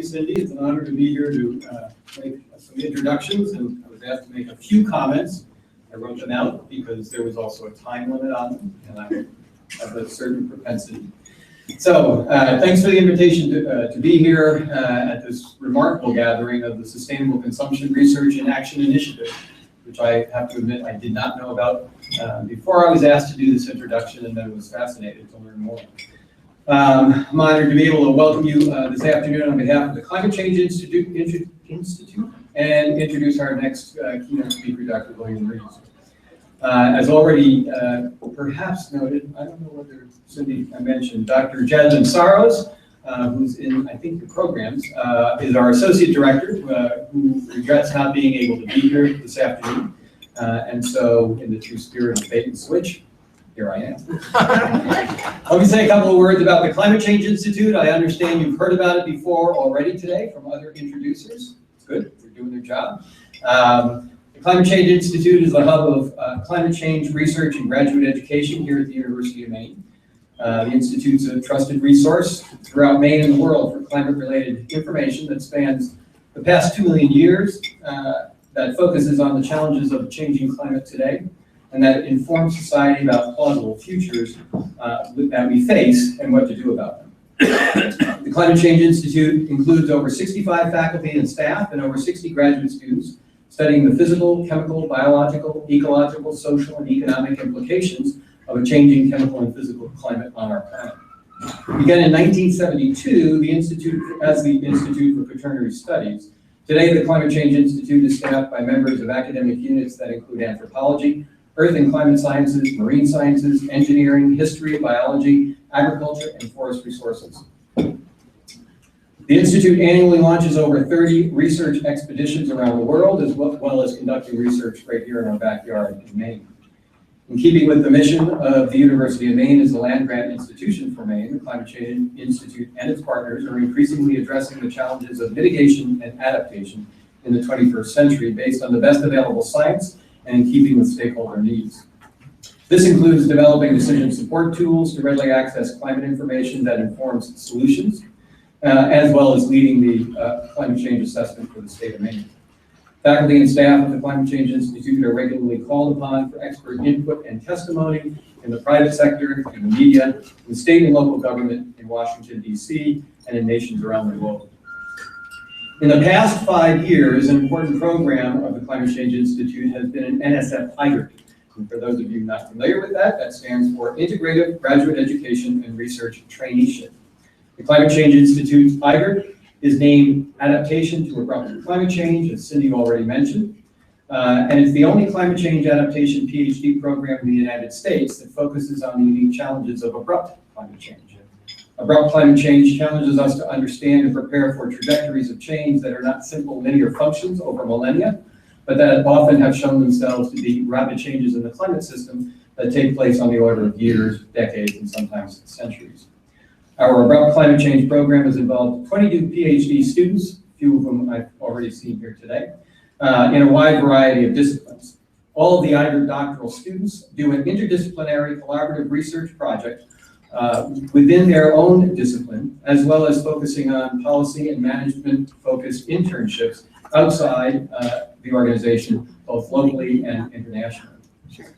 Cindy. It's an honor to be here to make some introductions, and I was asked to make a few comments. I wrote them out because there was also a time limit on them, and I have a certain propensity. So thanks for the invitation to be here at this remarkable gathering of the Sustainable Consumption Research and Action Initiative, which I have to admit I did not know about before I was asked to do this introduction, and then was fascinated to learn more. I'm honored to be able to welcome you this afternoon on behalf of the Climate Change Institute and introduce our next keynote speaker, Dr. William Rees. As already perhaps noted, I don't know whether Cindy mentioned, Dr. Jasmine Saros, who's in, I think, the programs, is our Associate Director, who regrets not being able to be here this afternoon. And so, in the true spirit of bait and switch, here I am. Let me say a couple of words about the Climate Change Institute. I understand you've heard about it before already today from other introducers. It's good, they're doing their job. The Climate Change Institute is the hub of climate change research and graduate education here at the University of Maine. The Institute's a trusted resource throughout Maine and the world for climate-related information that spans the past 2 million years, that focuses on the challenges of changing climate today, and that informs society about plausible futures that we face and what to do about them. The Climate Change Institute includes over 65 faculty and staff and over 60 graduate students studying the physical, chemical, biological, ecological, social, and economic implications of a changing chemical and physical climate on our planet. Began in 1972, the Institute as the Institute for Quaternary Studies. Today, the Climate Change Institute is staffed by members of academic units that include anthropology, earth and climate sciences, marine sciences, engineering, history, biology, agriculture, and forest resources. The Institute annually launches over 30 research expeditions around the world, as well as conducting research right here in our backyard in Maine. In keeping with the mission of the University of Maine as the land-grant institution for Maine, the Climate Change Institute and its partners are increasingly addressing the challenges of mitigation and adaptation in the 21st century based on the best available science and in keeping with stakeholder needs. This includes developing decision support tools to readily access climate information that informs solutions, as well as leading the climate change assessment for the state of Maine. Faculty and staff of the Climate Change Institute are regularly called upon for expert input and testimony in the private sector, in the media, in state and local government in Washington, D.C., and in nations around the world. In the past 5 years, an important program of the Climate Change Institute has been an NSF IGRT. And for those of you not familiar with that, that stands for Integrative Graduate Education and Research Traineeship. The Climate Change Institute's IGRT is named Adaptation to Abrupt Climate Change, as Cindy already mentioned. And it's the only climate change adaptation PhD program in the United States that focuses on the unique challenges of abrupt climate change. Abrupt climate change challenges us to understand and prepare for trajectories of change that are not simple linear functions over millennia, but that often have shown themselves to be rapid changes in the climate system that take place on the order of years, decades, and sometimes centuries. Our Abrupt Climate Change program has involved 22 PhD students, a few of them I've already seen here today, in a wide variety of disciplines. All of the IGRT doctoral students do an interdisciplinary collaborative research project within their own discipline, as well as focusing on policy and management-focused internships outside the organization, both locally and internationally.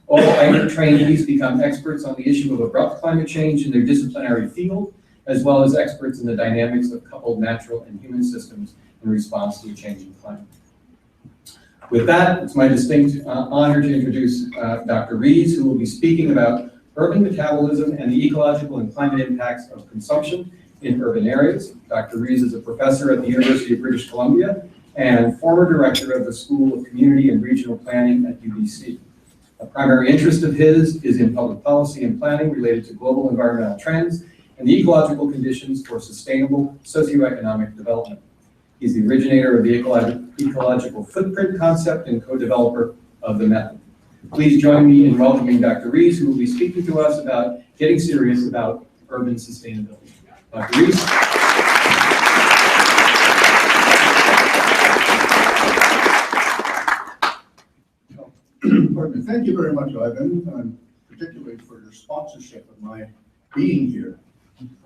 All IGRT trainees become experts on the issue of abrupt climate change in their disciplinary field, as well as experts in the dynamics of coupled natural and human systems in response to a changing climate. With that, it's my distinct honor to introduce Dr. Rees, who will be speaking about urban metabolism and the ecological and climate impacts of consumption in urban areas. Dr. Rees is a professor at the University of British Columbia and former director of the School of Community and Regional Planning at UBC. A primary interest of his is in public policy and planning related to global environmental trends and the ecological conditions for sustainable socioeconomic development. He's the originator of the ecological footprint concept and co-developer of the method. Please join me in welcoming Dr. Rees, who will be speaking to us about getting serious about urban sustainability. Dr. Rees. Pardon me. Thank you very much, Ivan, particularly for your sponsorship of my being here.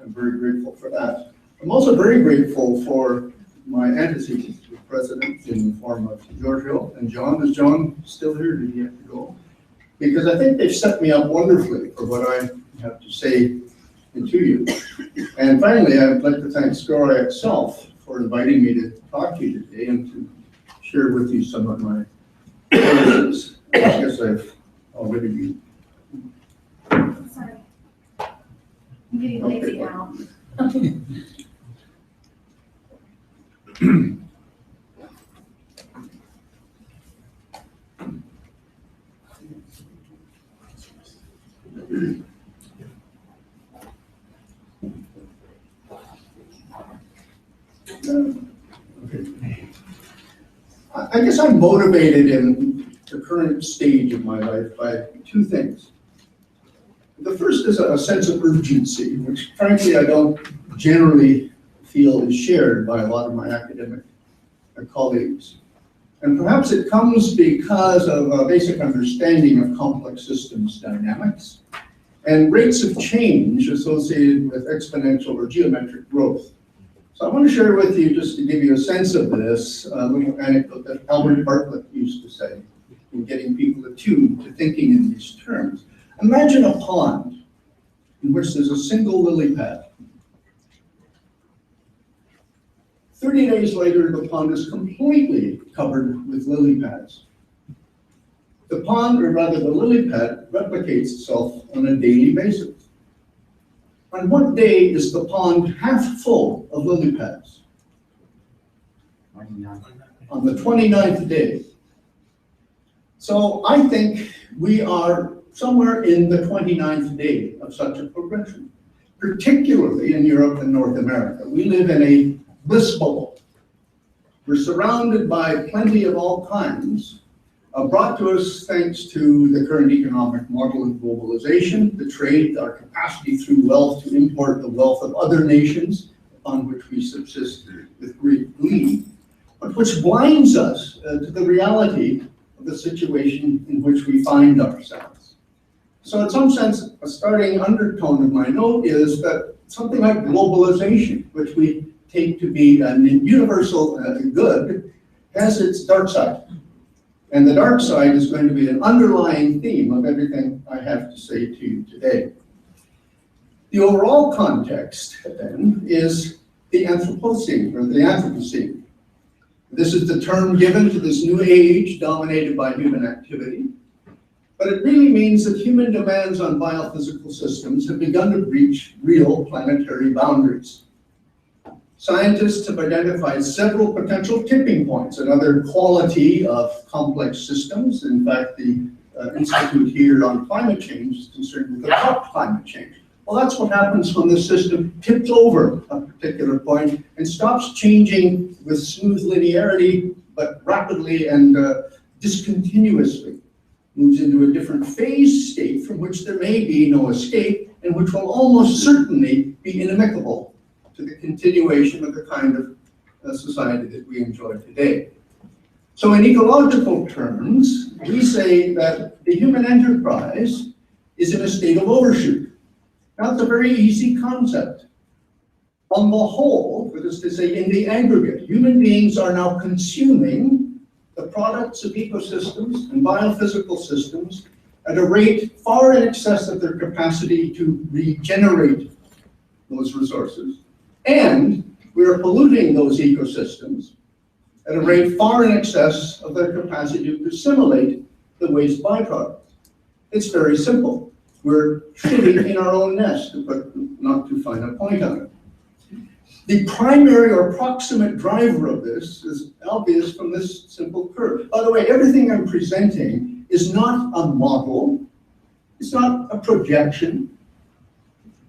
I'm very grateful for that. I'm also very grateful for my antecedents to president in the form of Giorgio and John. Is John still here? Did he have to go? Because I think they've set me up wonderfully for what I have to say to you. And finally, I would like to thank SCORAI itself for inviting me to talk to you today and to share with you some of my experiences. I guess I've already been. Sorry. I'm getting lazy now. I guess I'm motivated in the current stage of my life by two things. The first is a sense of urgency, which frankly I don't generally feel is shared by a lot of my academic colleagues. And perhaps it comes because of a basic understanding of complex systems dynamics and rates of change associated with exponential or geometric growth. So I want to share with you, just to give you a sense of this, a little anecdote that Albert Bartlett used to say in getting people attuned to thinking in these terms. Imagine a pond in which there's a single lily pad. 30 days later, the pond is completely covered with lily pads. The pond, or rather the lily pad, replicates itself on a daily basis. On what day is the pond half full of lily pads? On the 29th day. So I think we are somewhere in the 29th day of such a progression, particularly in Europe and North America. We live in a bliss bubble. We're surrounded by plenty of all kinds, brought to us thanks to the current economic model of globalization, the trade, our capacity through wealth to import the wealth of other nations upon which we subsist with great glee, but which blinds us to the reality of the situation in which we find ourselves. So in some sense, a starting undertone of my note is that something like globalization, which we take to be a universal good, has its dark side. And the dark side is going to be an underlying theme of everything I have to say to you today. The overall context, then, is the Anthropocene, or the Anthropocene. This is the term given to this new age dominated by human activity. But it really means that human demands on biophysical systems have begun to breach real planetary boundaries. Scientists have identified several potential tipping points, another quality of complex systems. In fact, the Institute here on climate change is concerned with abrupt climate change. Well, that's what happens when the system tips over a particular point and stops changing with smooth linearity, but rapidly and discontinuously. Moves into a different phase state from which there may be no escape and which will almost certainly be inimical to the continuation of the kind of society that we enjoy today. So in ecological terms, we say that the human enterprise is in a state of overshoot. Now, it's a very easy concept. On the whole, that is to say, in the aggregate, human beings are now consuming the products of ecosystems and biophysical systems at a rate far in excess of their capacity to regenerate those resources. And we are polluting those ecosystems at a rate far in excess of their capacity to assimilate the waste byproducts. It's very simple. We're shitting in our own nest, but not to find a point on it. The primary or proximate driver of this is obvious from this simple curve. By the way, everything I'm presenting is not a model. It's not a projection.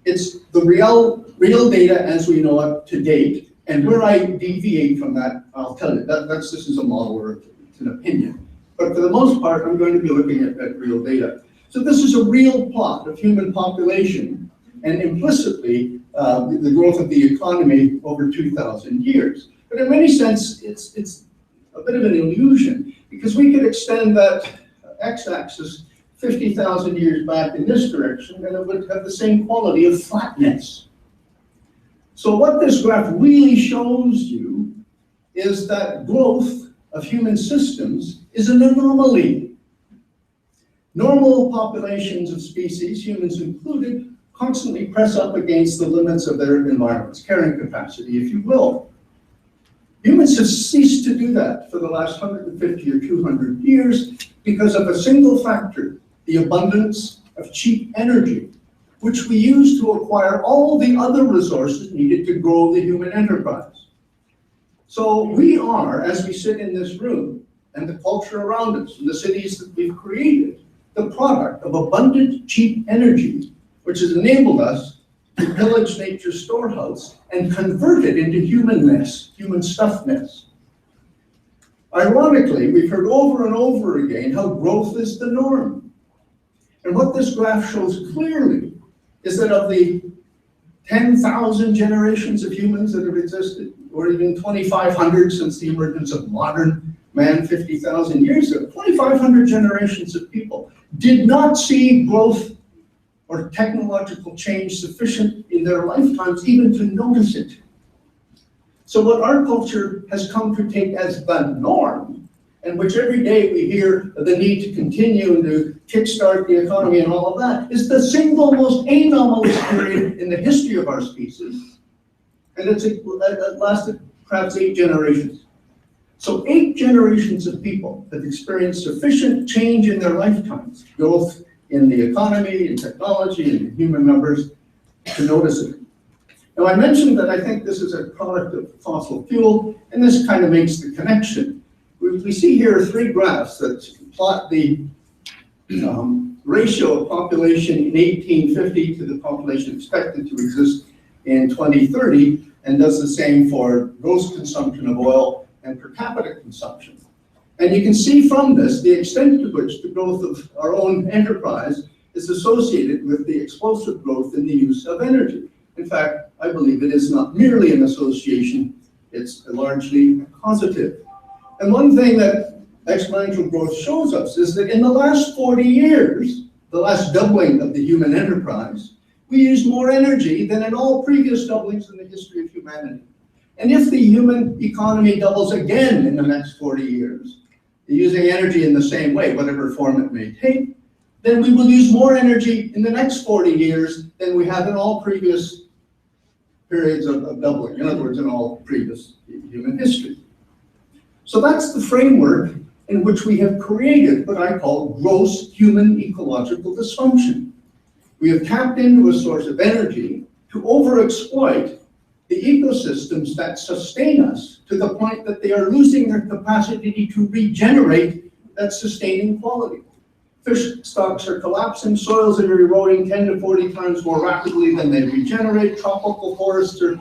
It's the real data as we know it to date. And where I deviate from that, I'll tell you. This is a model or it's an opinion. But for the most part, I'm going to be looking at real data. So this is a real plot of human population and implicitly the growth of the economy over 2,000 years. But in many sense, it's a bit of an illusion because we could extend that x-axis 50,000 years back in this direction and it would have the same quality of flatness. So what this graph really shows you is that growth of human systems is an anomaly. Normal populations of species, humans included, constantly press up against the limits of their environments, carrying capacity, if you will. Humans have ceased to do that for the last 150 or 200 years because of a single factor, the abundance of cheap energy, which we use to acquire all the other resources needed to grow the human enterprise. So we are, as we sit in this room, and the culture around us, and the cities that we've created, the product of abundant, cheap energy, which has enabled us to pillage nature's storehouse and convert it into humanness, human stuffness. Ironically, we've heard over and over again how growth is the norm. And what this graph shows clearly is that of the 10,000 generations of humans that have existed, or even 2,500 since the emergence of modern man 50,000 years ago, 2,500 generations of people did not see growth or technological change sufficient in their lifetimes even to notice it. So what our culture has come to take as the norm, and which every day we hear the need to continue to kickstart the economy and all of that, is the single most anomalous period in the history of our species. And it lasted perhaps 8 generations. So 8 generations of people have experienced sufficient change in their lifetimes, growth in the economy, in technology, and in human numbers, to notice it. Now, I mentioned that I think this is a product of fossil fuel, and this kind of makes the connection. We see here 3 graphs that plot the ratio of population in 1850 to the population expected to exist in 2030, and does the same for gross consumption of oil and per capita consumption. And you can see from this the extent to which the growth of our own enterprise is associated with the explosive growth in the use of energy. In fact, I believe it is not merely an association, it's largely a causative. And one thing that exponential growth shows us is that in the last 40 years, the last doubling of the human enterprise, we use more energy than in all previous doublings in the history of humanity. And if the human economy doubles again in the next 40 years, using energy in the same way, whatever form it may take, then we will use more energy in the next 40 years than we have in all previous periods of doubling. In other words, in all previous human history. So that's the framework in which we have created what I call gross human ecological dysfunction. We have tapped into a source of energy to overexploit the ecosystems that sustain us to the point that they are losing their capacity to regenerate that sustaining quality. Fish stocks are collapsing, soils are eroding 10 to 40 times more rapidly than they regenerate, tropical forests are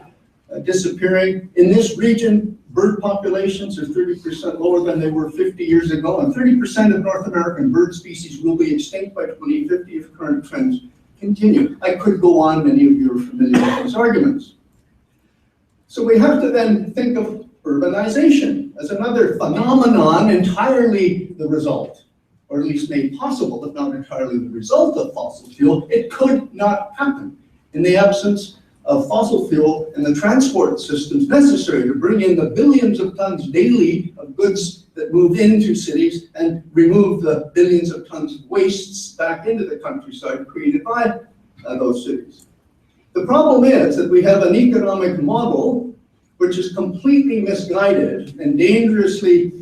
disappearing. In this region, bird populations are 30% lower than they were 50 years ago, and 30% of North American bird species will be extinct by 2050 if current trends continue. I could go on, many of you are familiar with these arguments. So we have to then think of urbanization as another phenomenon entirely the result, or at least made possible, if not entirely the result of fossil fuel. It could not happen in the absence of fossil fuel and the transport systems necessary to bring in the billions of tons daily of goods that move into cities and remove the billions of tons of wastes back into the countryside created by those cities. The problem is that we have an economic model which is completely misguided and dangerously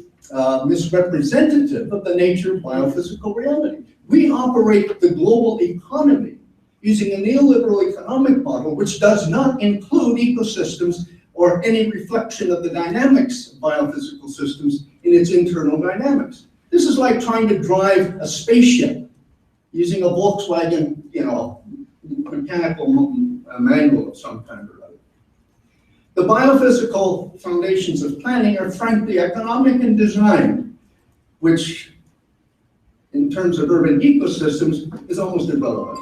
misrepresentative of the nature of biophysical reality. We operate the global economy using a neoliberal economic model which does not include ecosystems or any reflection of the dynamics of biophysical systems in its internal dynamics. This is like trying to drive a spaceship using a Volkswagen, mechanical manual of some kind or other. The biophysical foundations of planning are frankly economic in design, which in terms of urban ecosystems is almost irrelevant.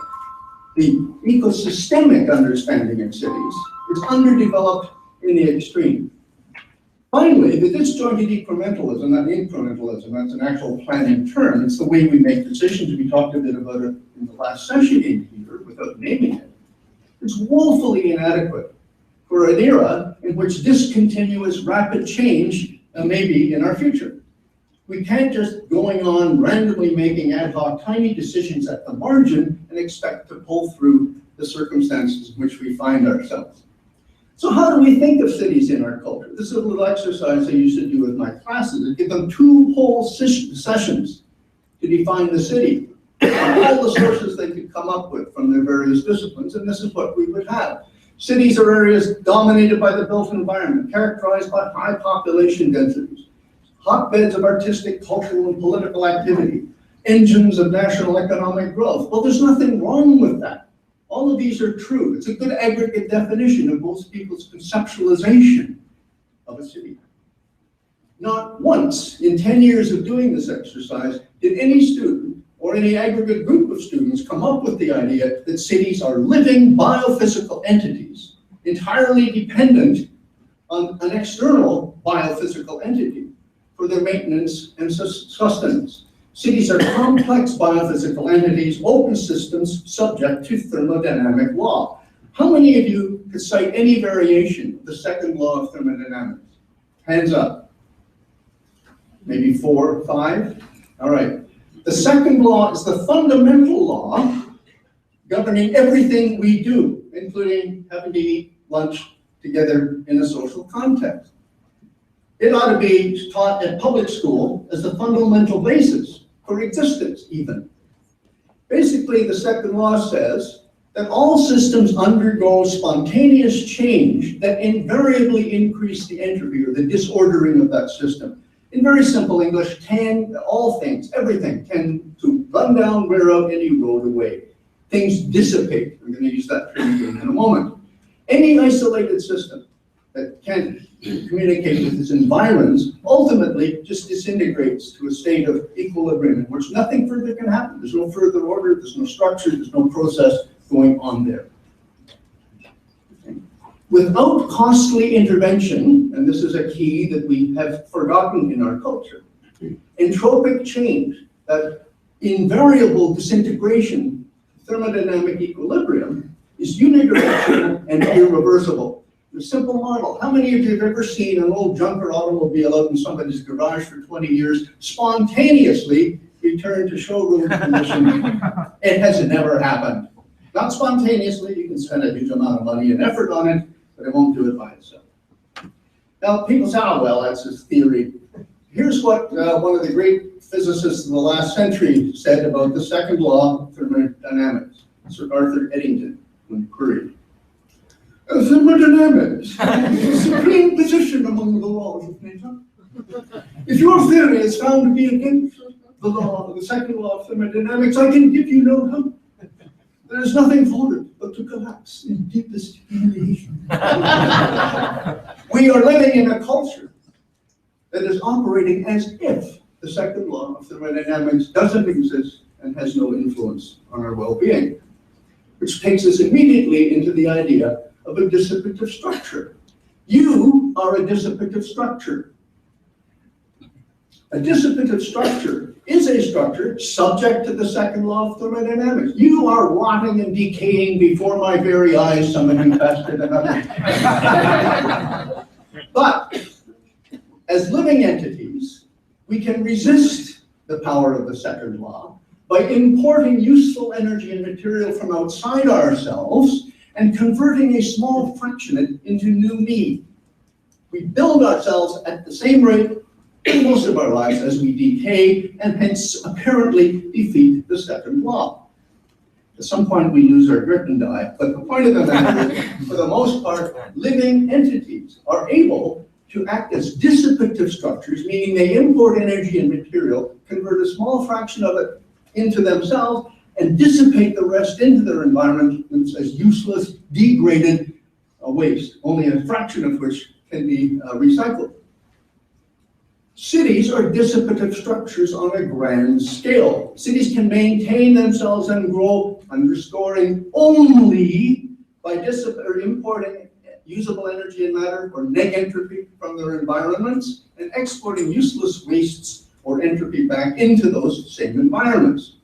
The ecosystemic understanding of cities is underdeveloped in the extreme. Finally, the disjointed incrementalism, not incrementalism, that's an actual planning term. It's the way we make decisions. We talked a bit about it in the last session in here without naming it. It's woefully inadequate for an era in which discontinuous rapid change may be in our future. We can't just going on randomly making ad hoc tiny decisions at the margin and expect to pull through the circumstances in which we find ourselves. So how do we think of cities in our culture? This is a little exercise I used to do with my classes. I give them 2 whole sessions to define the city, all the sources they could come up with from their various disciplines, and this is what we would have. Cities are areas dominated by the built environment, characterized by high population densities, hotbeds of artistic, cultural, and political activity, engines of national economic growth. Well, there's nothing wrong with that. All of these are true. It's a good aggregate definition of most people's conceptualization of a city. Not once in 10 years of doing this exercise did any student or any aggregate group of students come up with the idea that cities are living biophysical entities, entirely dependent on an external biophysical entity for their maintenance and sustenance. Cities are complex biophysical entities, open systems subject to thermodynamic law. How many of you could cite any variation of the second law of thermodynamics? Hands up. Maybe 4 or 5? All right. The second law is the fundamental law governing everything we do, including having to eat lunch together in a social context. It ought to be taught at public school as the fundamental basis for existence, even. Basically, the second law says that all systems undergo spontaneous change that invariably increase the entropy or the disordering of that system. In very simple English, all things, everything, tend to run down, wear out, and erode away. Things dissipate. I'm going to use that term again in a moment. Any isolated system that can't communicate with its environs ultimately just disintegrates to a state of equilibrium in which nothing further can happen. There's no further order, there's no structure, there's no process going on there. Without costly intervention, and this is a key that we have forgotten in our culture, entropic change, that invariable disintegration, thermodynamic equilibrium, is unidirectional and irreversible. A simple model. How many of you have ever seen an old junker automobile out in somebody's garage for 20 years spontaneously return to showroom condition? It has never happened. Not spontaneously, you can spend a huge amount of money and effort on it, but it won't do it by itself. Now, people say, oh, well, that's his theory. Here's what one of the great physicists of the last century said about the second law of thermodynamics, Sir Arthur Eddington, when queried. Thermodynamics is the supreme position among the laws of nature. If your theory is found to be against the law, the second law of thermodynamics, I can give you no help. There is nothing for it but to collapse in deepest humiliation. We are living in a culture that is operating as if the second law of thermodynamics doesn't exist and has no influence on our well-being, which takes us immediately into the idea of a dissipative structure. You are a dissipative structure. A dissipative structure is a structure subject to the second law of thermodynamics. You are rotting and decaying before my very eyes, some of you faster than others. But as living entities, we can resist the power of the second law by importing useful energy and material from outside ourselves and converting a small fraction into new me. We build ourselves at the same rate in most of our lives as we decay, and hence apparently defeat the second law. At some point we lose our grip and die, but the point of the matter is, for the most part, living entities are able to act as dissipative structures, meaning they import energy and material, convert a small fraction of it into themselves, and dissipate the rest into their environment as useless, degraded waste, only a fraction of which can be recycled. Cities are dissipative structures on a grand scale. Cities can maintain themselves and grow underscoring only by importing usable energy and matter or neg entropy from their environments and exporting useless wastes or entropy back into those same environments.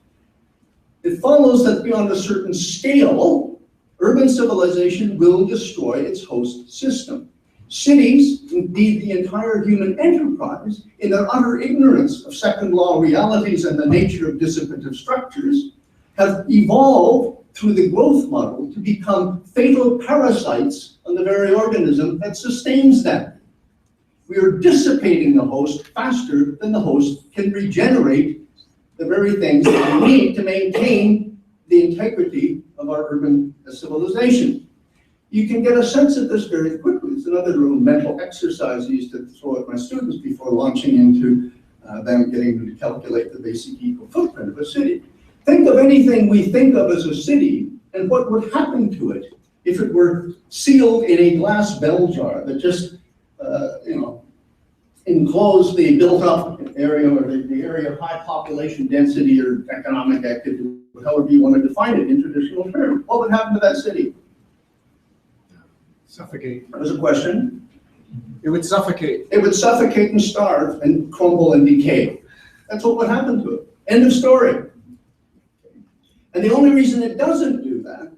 It follows that beyond a certain scale, Urban civilization will destroy its host system. Cities, indeed the entire human enterprise, in their utter ignorance of second law realities and the nature of dissipative structures, have evolved through the growth model to become fatal parasites on the very organism that sustains them. We are dissipating the host faster than the host can regenerate the very things that we need to maintain the integrity of our urban civilization. You can get a sense of this very quickly. It's another little mental exercise I used to throw at my students before launching into them getting to calculate the basic eco footprint of a city. Think of anything we think of as a city and what would happen to it if it were sealed in a glass bell jar that just, enclosed the built-up area or the area of high population density or economic activity, however you want to define it in traditional terms. What would happen to that city? Suffocate. That was a question. It would suffocate. It would suffocate and starve and crumble and decay. That's what would happen to it. End of story. And the only reason it doesn't do that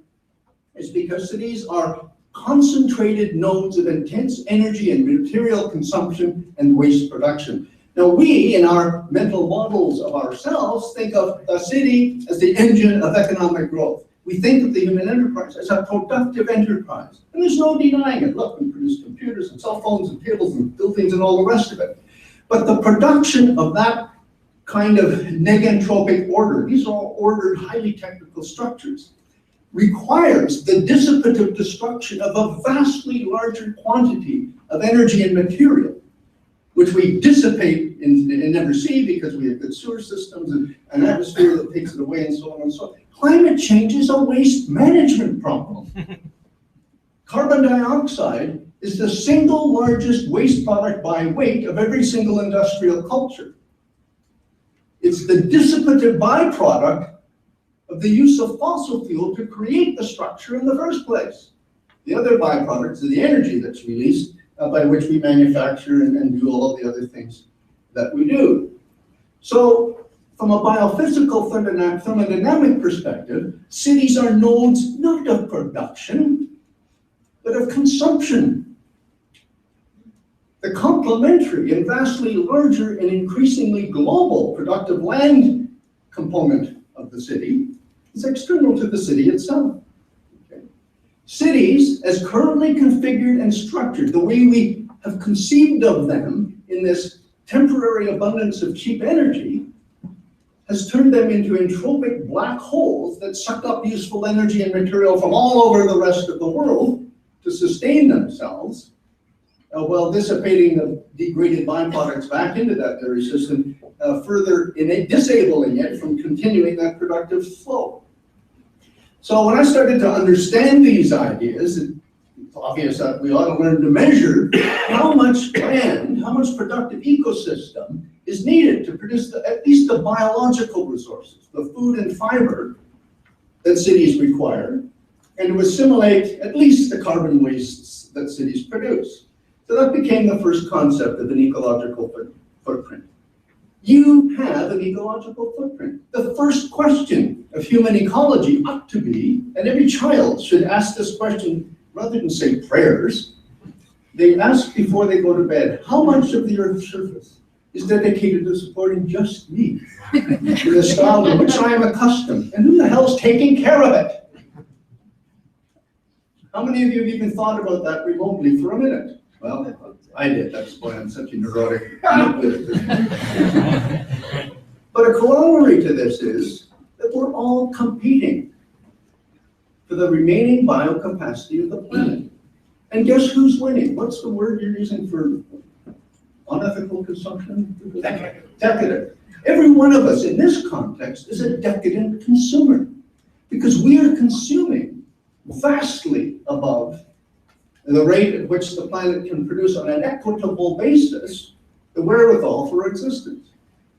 is because cities are concentrated nodes of intense energy and material consumption and waste production. Now we, in our mental models of ourselves, think of a city as the engine of economic growth. We think of the human enterprise as a productive enterprise. And there's no denying it. Look, we produce computers and cell phones and tables and buildings and all the rest of it. But the production of that kind of negentropic order, these are all ordered, highly technical structures, requires the dissipative destruction of a vastly larger quantity of energy and material, which we dissipate and never see because we have good sewer systems and an atmosphere that takes it away and so on and so on. Climate change is a waste management problem. Carbon dioxide is the single largest waste product by weight of every single industrial culture. It's the dissipative byproduct of the use of fossil fuel to create the structure in the first place. The other byproducts are the energy that's released by which we manufacture and do all of the other things that we do. So from a biophysical thermodynamic perspective, cities are nodes not of production, but of consumption. The complementary and vastly larger and increasingly global productive land component of the city is external to the city itself. Okay. Cities, as currently configured and structured, the way we have conceived of them in this temporary abundance of cheap energy, has turned them into entropic black holes that suck up useful energy and material from all over the rest of the world to sustain themselves, while dissipating the degraded byproducts back into that very system, further disabling it from continuing that productive flow. So when I started to understand these ideas, it's obvious that we ought to learn to measure how much land, how much productive ecosystem is needed to produce at least the biological resources, the food and fiber that cities require, and to assimilate at least the carbon wastes that cities produce. So that became the first concept of an ecological footprint. You have an ecological footprint. The first question of human ecology ought to be, and every child should ask this question rather than say prayers, they ask before they go to bed, how much of the Earth's surface is dedicated to supporting just me, in the style in which I am accustomed, and who the hell's taking care of it? How many of you have even thought about that remotely for a minute? Well, I did. That's why I'm such a neurotic. But a corollary to this is that we're all competing for the remaining biocapacity of the planet. And guess who's winning? What's the word you're using for unethical consumption? Decadent. Every one of us in this context is a decadent consumer because we are consuming vastly above the rate at which the planet can produce on an equitable basis the wherewithal for existence.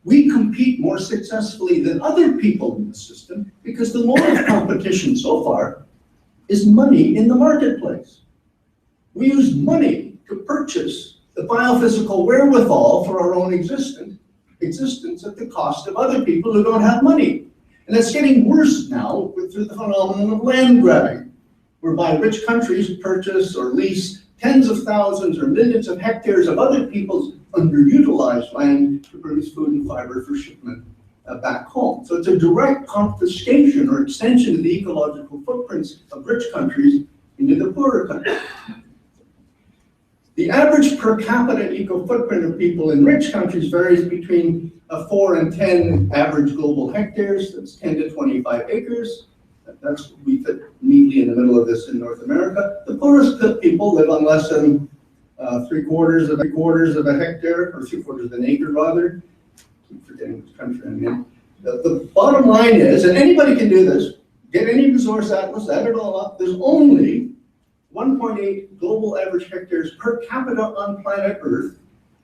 We compete more successfully than other people in the system because the mode of competition so far is money in the marketplace. We use money to purchase the biophysical wherewithal for our own existence at the cost of other people who don't have money. And it's getting worse now through the phenomenon of land grabbing. whereby rich countries purchase or lease tens of thousands or millions of hectares of other people's underutilized land to produce food and fiber for shipment back home. So it's a direct confiscation or extension of the ecological footprints of rich countries into the poorer countries. The average per capita eco footprint of people in rich countries varies between 4 and 10 average global hectares. That's 10 to 25 acres. We fit neatly in the middle of this in North America. The poorest people live on less than 3/4 of a hectare, or 3/4 of an acre rather. Keep forgetting which country I'm in. The bottom line is, and anybody can do this, get any resource atlas, add it all up, there's only 1.8 global average hectares per capita on planet Earth.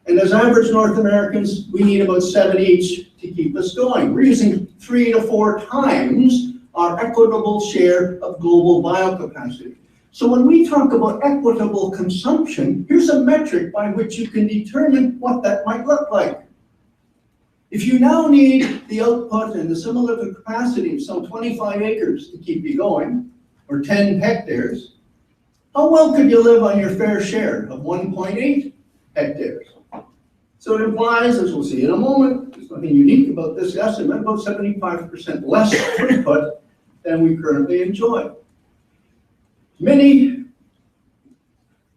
And as average North Americans, we need about 7 each to keep us going. We're using 3 to 4 times our equitable share of global biocapacity. So when we talk about equitable consumption, here's a metric by which you can determine what that might look like. If you now need the output and the similar capacity of some 25 acres to keep you going, or 10 hectares, how well could you live on your fair share of 1.8 hectares? So it implies, as we'll see in a moment, there's nothing unique about this estimate, about 75% less throughput than we currently enjoy. Many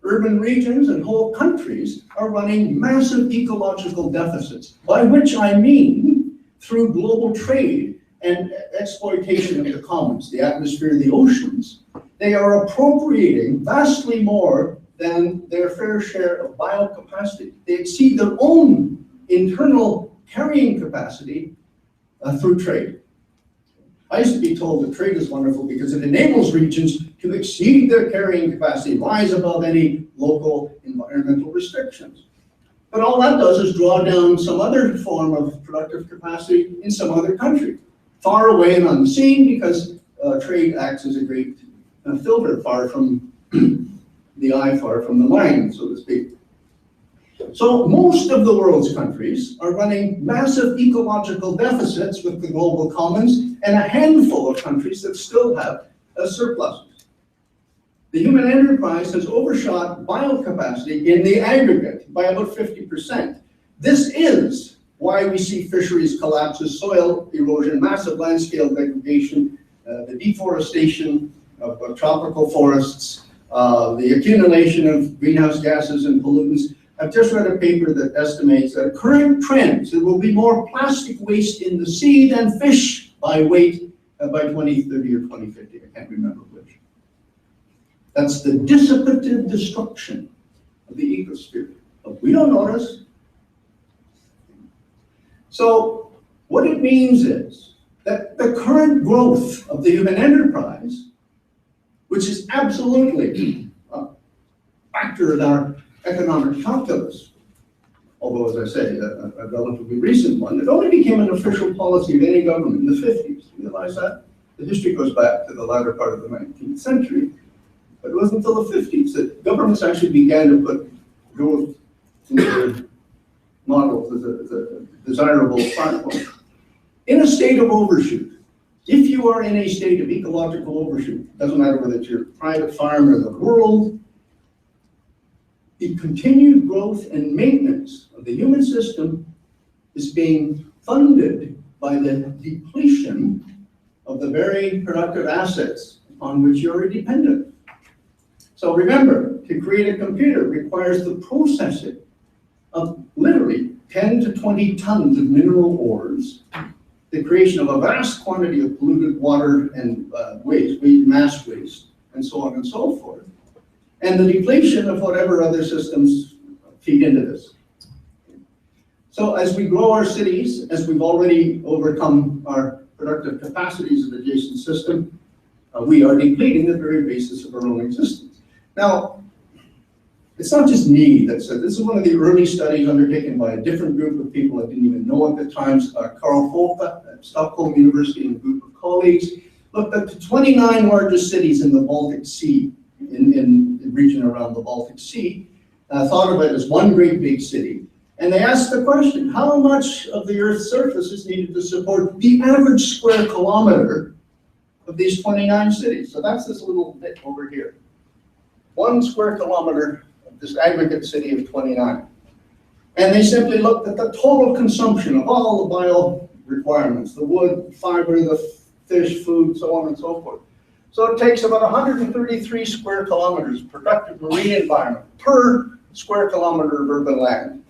urban regions and whole countries are running massive ecological deficits, by which I mean through global trade and exploitation of the commons, the atmosphere, the oceans. They are appropriating vastly more than their fair share of biocapacity. They exceed their own internal carrying capacity through trade. I used to be told that trade is wonderful because it enables regions to exceed their carrying capacity, rise above any local environmental restrictions. But all that does is draw down some other form of productive capacity in some other country, far away and unseen, because trade acts as a great filter, far from the eye, far from the mind, so to speak. So most of the world's countries are running massive ecological deficits with the global commons, and a handful of countries that still have surpluses. The human enterprise has overshot biocapacity in the aggregate by about 50%. This is why we see fisheries collapses, soil erosion, massive land scale degradation, the deforestation of tropical forests, the accumulation of greenhouse gases and pollutants. I've just read a paper that estimates that current trends, there will be more plastic waste in the sea than fish by weight by 2030 or 2050. I can't remember which. That's the dissipative destruction of the ecosphere. But we don't notice. So what it means is that the current growth of the human enterprise, which is absolutely a factor in our economic calculus, although, as I say, a relatively recent one, it only became an official policy of any government in the 50s. You realize that? The history goes back to the latter part of the 19th century, but it wasn't until the 50s that governments actually began to put growth into their models as a desirable platform. In a state of overshoot, if you are in a state of ecological overshoot, doesn't matter whether it's your private farm or the world, the continued growth and maintenance of the human system is being funded by the depletion of the very productive assets on which you are dependent. So remember, to create a computer requires the processing of literally 10 to 20 tons of mineral ores, the creation of a vast quantity of polluted water and waste, mass waste, and so on and so forth, and the depletion of whatever other systems feed into this. So as we grow our cities, as we've already overcome our productive capacities of the adjacent system, we are depleting the very basis of our own existence. Now, it's not just me that said this. Is one of the early studies undertaken by a different group of people I didn't even know at the time. Carl Folke at Stockholm University and a group of colleagues looked at the 29 largest cities in the Baltic Sea, in the region around the Baltic Sea, thought of it as one great big city. And they asked the question, how much of the Earth's surface is needed to support the average square kilometer of these 29 cities. So that's this little bit over here. 1 square kilometer of this aggregate city of 29. And they simply looked at the total consumption of all the bio requirements, the wood, fiber, the fish, food, so on and so forth. So it takes about 133 square kilometers of productive marine environment per square kilometer of urban land,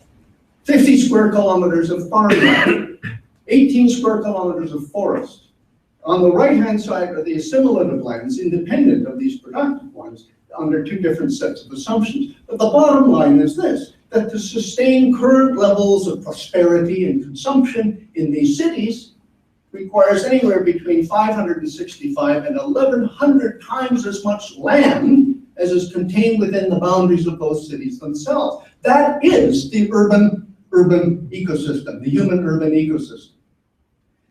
50 square kilometers of farmland, 18 square kilometers of forest. On the right-hand side are the assimilative lands, independent of these productive ones, under 2 different sets of assumptions. But the bottom line is this, that to sustain current levels of prosperity and consumption in these cities requires anywhere between 565 and 1,100 times as much land as is contained within the boundaries of those cities themselves. That is the urban ecosystem, the human urban ecosystem.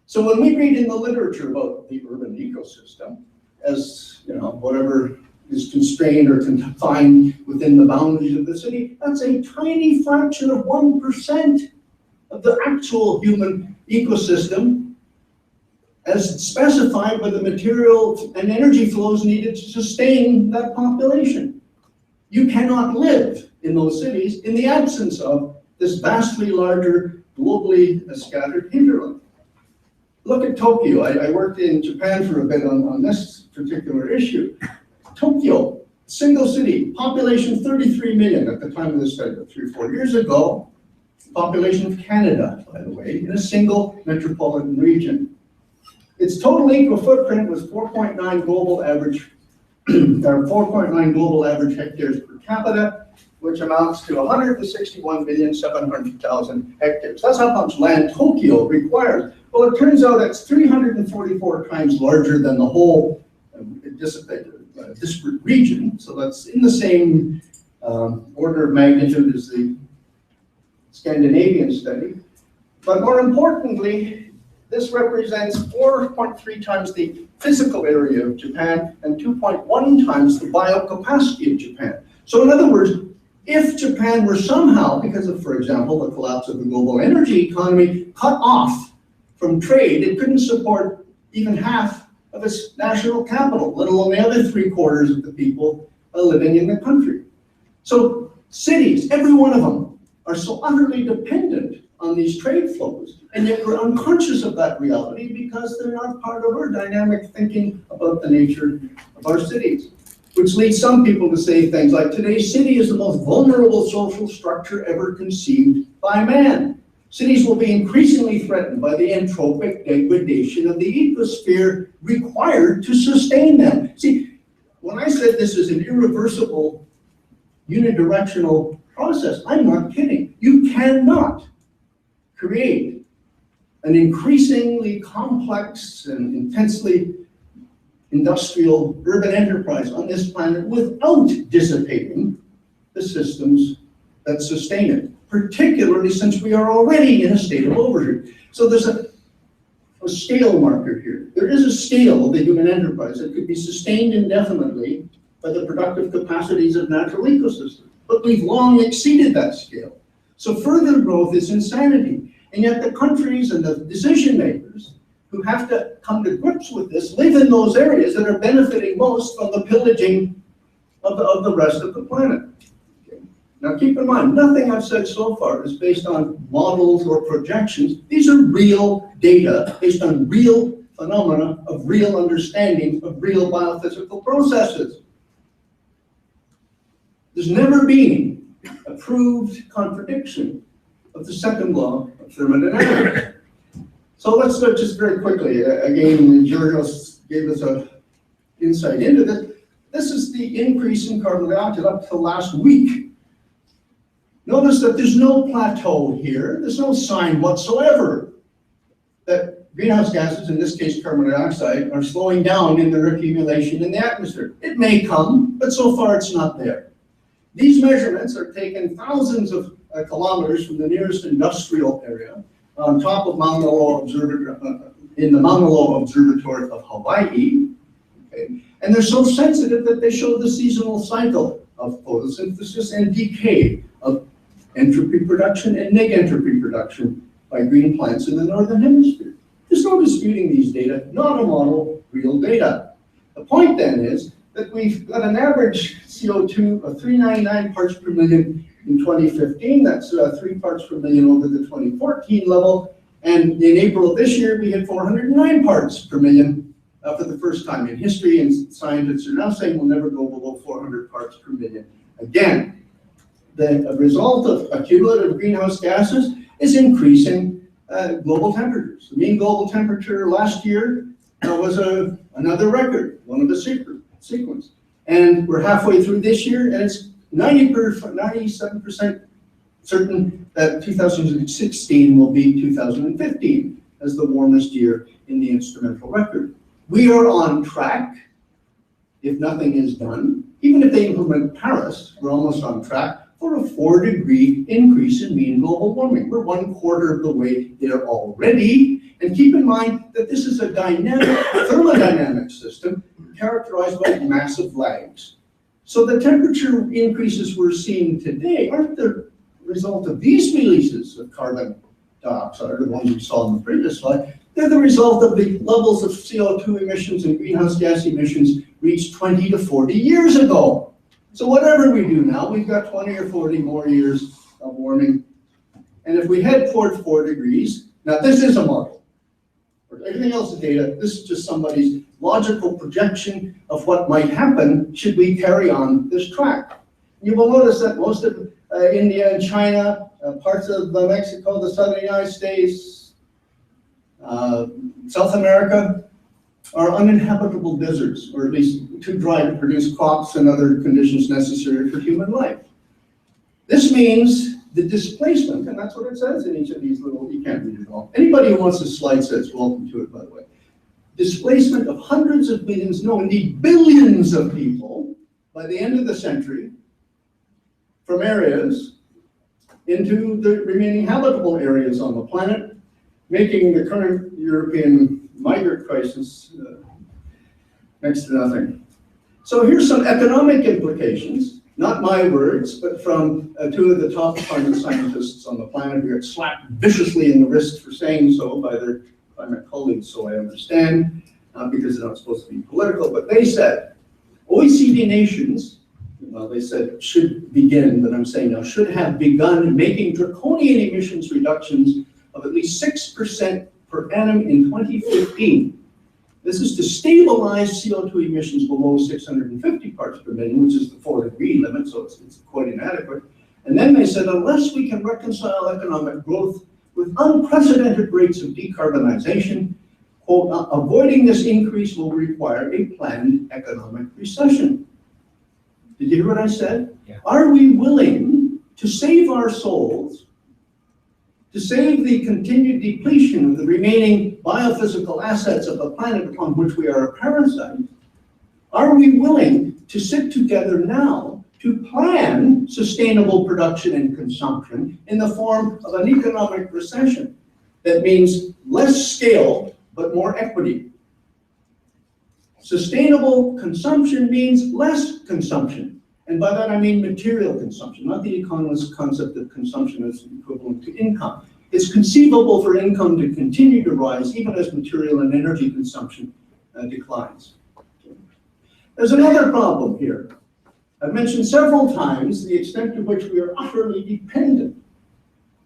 So when we read in the literature about the urban ecosystem as, whatever is constrained or confined within the boundaries of the city, that's a tiny fraction of 1% of the actual human ecosystem as specified by the material and energy flows needed to sustain that population. You cannot live in those cities in the absence of this vastly larger, globally scattered hinterland. Look at Tokyo. I worked in Japan for a bit on this particular issue. Tokyo, single city, population 33 million at the time of this study, 3 or 4 years ago. Population of Canada, by the way, in a single metropolitan region. Its total eco footprint was 4.9 global average, or 4.9 global average hectares per capita, which amounts to 161,700,000 hectares. That's how much land Tokyo requires. Well, it turns out it's 344 times larger than the whole disparate region. So that's in the same order of magnitude as the Scandinavian study. But more importantly, this represents 4.3 times the physical area of Japan and 2.1 times the biocapacity of Japan. So in other words, if Japan were somehow, because of, for example, the collapse of the global energy economy, cut off from trade, it couldn't support even half of its national capital, let alone the other 3/4 of the people living in the country. So cities, every one of them, are so utterly dependent on these trade flows, and yet we're unconscious of that reality because they're not part of our dynamic thinking about the nature of our cities. Which leads some people to say things like, today's city is the most vulnerable social structure ever conceived by man. Cities will be increasingly threatened by the entropic degradation of the ecosphere required to sustain them. See, when I said this is an irreversible, unidirectional process, I'm not kidding. You cannot create an increasingly complex and intensely industrial urban enterprise on this planet without dissipating the systems that sustain it, particularly since we are already in a state of overshoot. So there's a scale marker here. There is a scale of the human enterprise that could be sustained indefinitely by the productive capacities of natural ecosystems. But we've long exceeded that scale. So further growth is insanity. And yet the countries and the decision makers who have to come to grips with this live in those areas that are benefiting most from the pillaging of the rest of the planet. Okay. Now keep in mind, nothing I've said so far is based on models or projections. These are real data based on real phenomena of real understanding of real biophysical processes. There's never been a proved contradiction of the second law of thermodynamics. So let's start just very quickly. Again, Georgios gave us an insight into this. This is the increase in carbon dioxide up to last week. Notice that there's no plateau here. There's no sign whatsoever that greenhouse gases, in this case carbon dioxide, are slowing down in their accumulation in the atmosphere. It may come, but so far it's not there. These measurements are taken thousands of kilometers from the nearest industrial area on top of Mauna Loa in the Mauna Loa Observatory of Hawaii. Okay? And they're so sensitive that they show the seasonal cycle of photosynthesis and decay, of entropy production and negentropy production by green plants in the northern hemisphere. There's no disputing these data, not a model, real data. The point then is that we've got an average CO2 of 399 parts per million in 2015. That's 3 parts per million over the 2014 level. And in April of this year, we had 409 parts per million for the first time in history. And scientists are now saying we'll never go below 400 parts per million again. The result of accumulative greenhouse gases is increasing global temperatures. The mean global temperature last year was another record, one of the sequence. And we're halfway through this year, and it's 97% certain that 2016 will be 2015 as the warmest year in the instrumental record. We are on track, if nothing is done. Even if they implement Paris, we're almost on track for a 4-degree increase in mean global warming. We're 1/4 of the way there already. And keep in mind that this is a dynamic thermodynamic system characterized by massive lags. So the temperature increases we're seeing today aren't the result of these releases of carbon dioxide, the ones we saw in the previous slide. They're the result of the levels of CO2 emissions and greenhouse gas emissions reached 20 to 40 years ago. So whatever we do now, we've got 20 or 40 more years of warming. And if we head toward 4 degrees, now this is a model. Everything else is data. This is just somebody's logical projection of what might happen should we carry on this track. You will notice that most of India and China, parts of Mexico, the southern United States, South America, are uninhabitable deserts, or at least too dry to produce crops and other conditions necessary for human life. This means the displacement, and that's what it says in each of these little, you can't read it all. Anybody who wants a slide set is welcome to it, by the way. Displacement of hundreds of millions, no, indeed billions of people by the end of the century from areas into the remaining habitable areas on the planet, making the current European migrant crisis next to nothing. So here's some economic implications, not my words, but from 2 of the top climate scientists on the planet who got slapped viciously in the wrist for saying so by their climate colleagues, so I understand, because they're not supposed to be political, but they said OECD nations, well, they said should begin, but I'm saying now should have begun making draconian emissions reductions of at least 6% per annum in 2015. This is to stabilize CO2 emissions below 650 parts per million, which is the 4-degree limit, so it's quite inadequate. And then they said, unless we can reconcile economic growth with unprecedented rates of decarbonization, quote, avoiding this increase will require a planned economic recession. Did you hear what I said? Yeah. Are we willing to save our souls, to save the continued depletion of the remaining biophysical assets of the planet upon which we are a parasite? Are we willing to sit together now to plan sustainable production and consumption in the form of an economic recession that means less scale but more equity? Sustainable consumption means less consumption. And by that I mean material consumption, not the economist's concept of consumption as equivalent to income. It's conceivable for income to continue to rise even as material and energy consumption declines. There's another problem here. I've mentioned several times the extent to which we are utterly dependent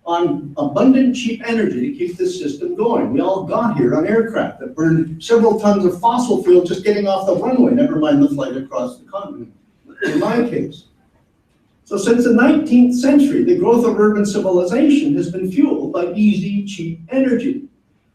on abundant cheap energy to keep this system going. We all got here on aircraft that burned several tons of fossil fuel just getting off the runway, never mind the flight across the continent, in my case. So since the 19th century, the growth of urban civilization has been fueled by easy, cheap energy.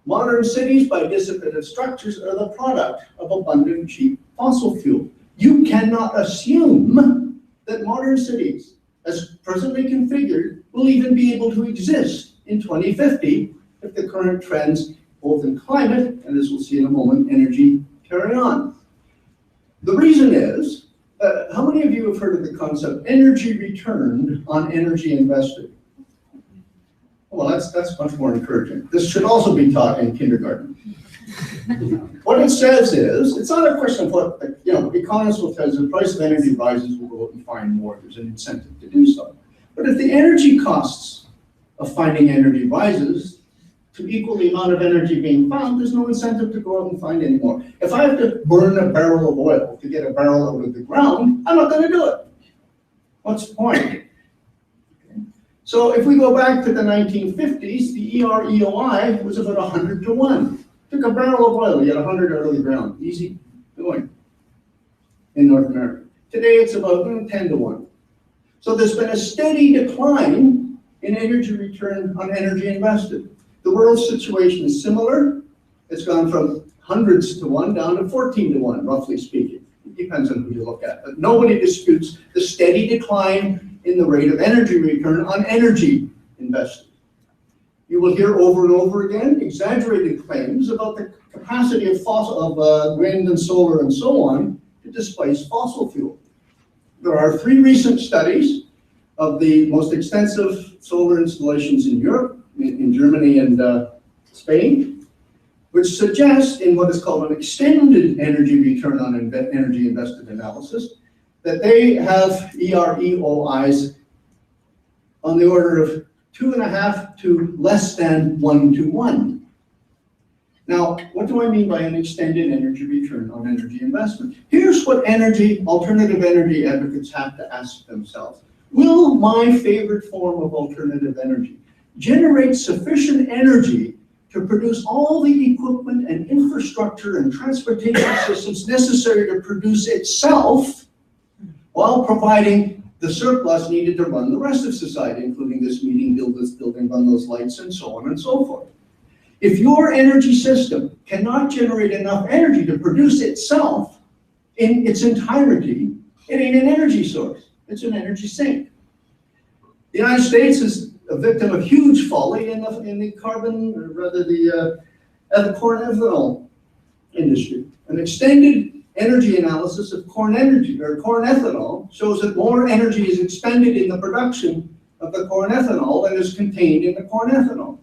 Modern cities, by dissipative structures, are the product of abundant, cheap fossil fuel. You cannot assume that modern cities, as presently configured, will even be able to exist in 2050 if the current trends, both in climate and, as we'll see in a moment, energy, carry on. The reason is, how many of you have heard of the concept energy returned on energy invested? Well, that's much more encouraging. This should also be taught in kindergarten. What it says is, it's not a question of what, economists will tell us the price of energy rises, we'll go out and find more. There's an incentive to do so. But if the energy costs of finding energy rises to equal the amount of energy being found, there's no incentive to go out and find any more. If I have to burn a barrel of oil to get a barrel out of the ground, I'm not going to do it. What's the point? Okay. So if we go back to the 1950s, the EREOI was about 100 to 1. Took a barrel of oil, you get 100 out of the ground. Easy going in North America. Today it's about 10 to 1. So there's been a steady decline in energy return on energy invested. The world's situation is similar. It's gone from hundreds to 1 down to 14 to 1, roughly speaking. It depends on who you look at. But nobody disputes the steady decline in the rate of energy return on energy invested. You will hear over and over again exaggerated claims about the capacity of wind and solar and so on to displace fossil fuel. There are 3 recent studies of the most extensive solar installations in Europe, in Germany and Spain, which suggest in what is called an extended energy return on energy invested analysis, that they have EREOIs on the order of 2.5 to less than 1 to 1. Now, what do I mean by an extended energy return on energy investment? Here's what alternative energy advocates have to ask themselves. Will my favorite form of alternative energy generate sufficient energy to produce all the equipment and infrastructure and transportation systems necessary to produce itself while providing the surplus needed to run the rest of society, including this meeting, build this building, run those lights, and so on and so forth? If your energy system cannot generate enough energy to produce itself in its entirety, it ain't an energy source. It's an energy sink. The United States is a victim of huge folly in the carbon, or rather the corn ethanol industry. An extended energy analysis of corn ethanol shows that more energy is expended in the production of the corn ethanol than is contained in the corn ethanol.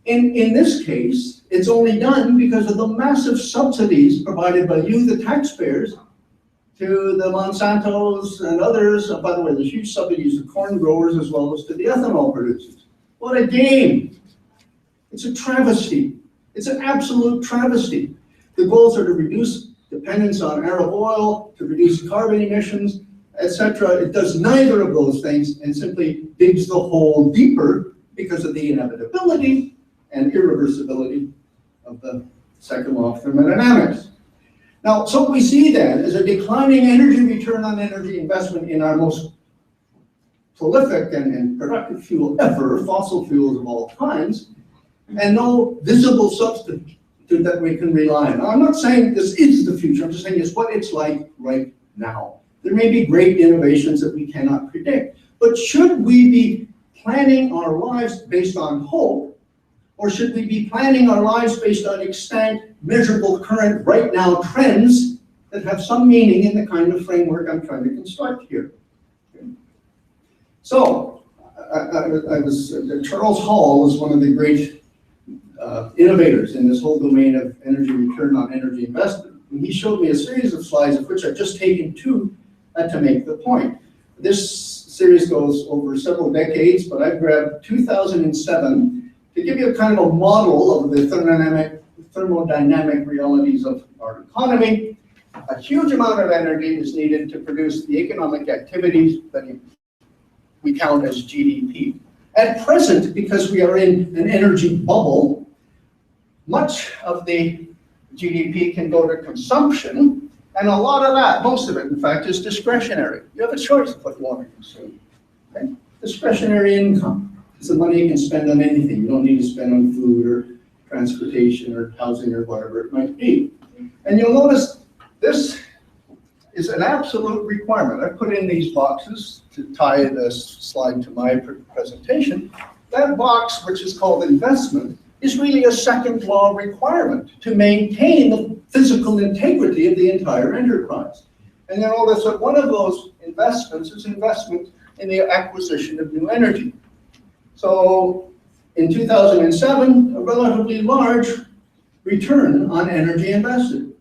In this case, it's only done because of the massive subsidies provided by you, the taxpayers, to the Monsantos and others. By the way, there's huge subsidies to corn growers as well as to the ethanol producers. What a game. It's a travesty. It's an absolute travesty. The goals are to reduce dependence on Arab oil, to reduce carbon emissions, etc. It does neither of those things and simply digs the hole deeper because of the inevitability and irreversibility of the second law of thermodynamics. Now, so we see then is a declining energy return on energy investment in our most prolific and productive fuel ever, fossil fuels of all kinds, and no visible substitute that we can rely on. Now, I'm not saying this is the future, I'm just saying it's what it's like right now. There may be great innovations that we cannot predict, but should we be planning our lives based on hope, or should we be planning our lives based on extant, measurable, current, right now trends that have some meaning in the kind of framework I'm trying to construct here? Okay. So, Charles Hall was one of the great innovators in this whole domain of energy return on energy investment. And he showed me a series of slides of which I've just taken 2 to make the point. This series goes over several decades, but I've grabbed 2007 to give you a kind of a model of the thermodynamic realities of our economy. A huge amount of energy is needed to produce the economic activities that we count as GDP. At present, because we are in an energy bubble, much of the GDP can go to consumption, and a lot of that, most of it, in fact, is discretionary. You have a choice of what you want to consume. Okay? Discretionary income. It's the money you can spend on anything. You don't need to spend on food or transportation or housing or whatever it might be. And you'll notice this is an absolute requirement. I put in these boxes to tie this slide to my presentation. That box, which is called investment, is really a second law requirement to maintain the physical integrity of the entire enterprise. And you'll notice that one of those investments is investment in the acquisition of new energy. So in 2007, a relatively large return on energy invested.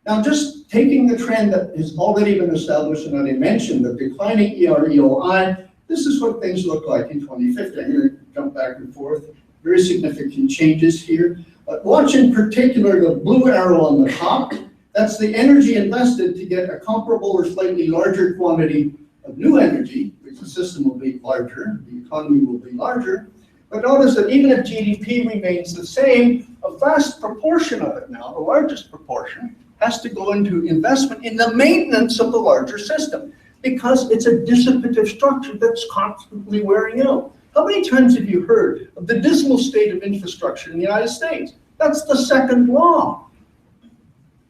Now, just taking the trend that has already been established and that I mentioned, the declining EREOI, this is what things look like in 2050. I'm going to jump back and forth. very significant changes here. Watch in particular the blue arrow on the top. That's the energy invested to get a comparable or slightly larger quantity of new energy, which the system will be larger, the economy will be larger. But notice that even if GDP remains the same, a vast proportion of it now, the largest proportion, has to go into investment in the maintenance of the larger system, because it's a dissipative structure that's constantly wearing out. How many times have you heard of the dismal state of infrastructure in the United States? That's the second law.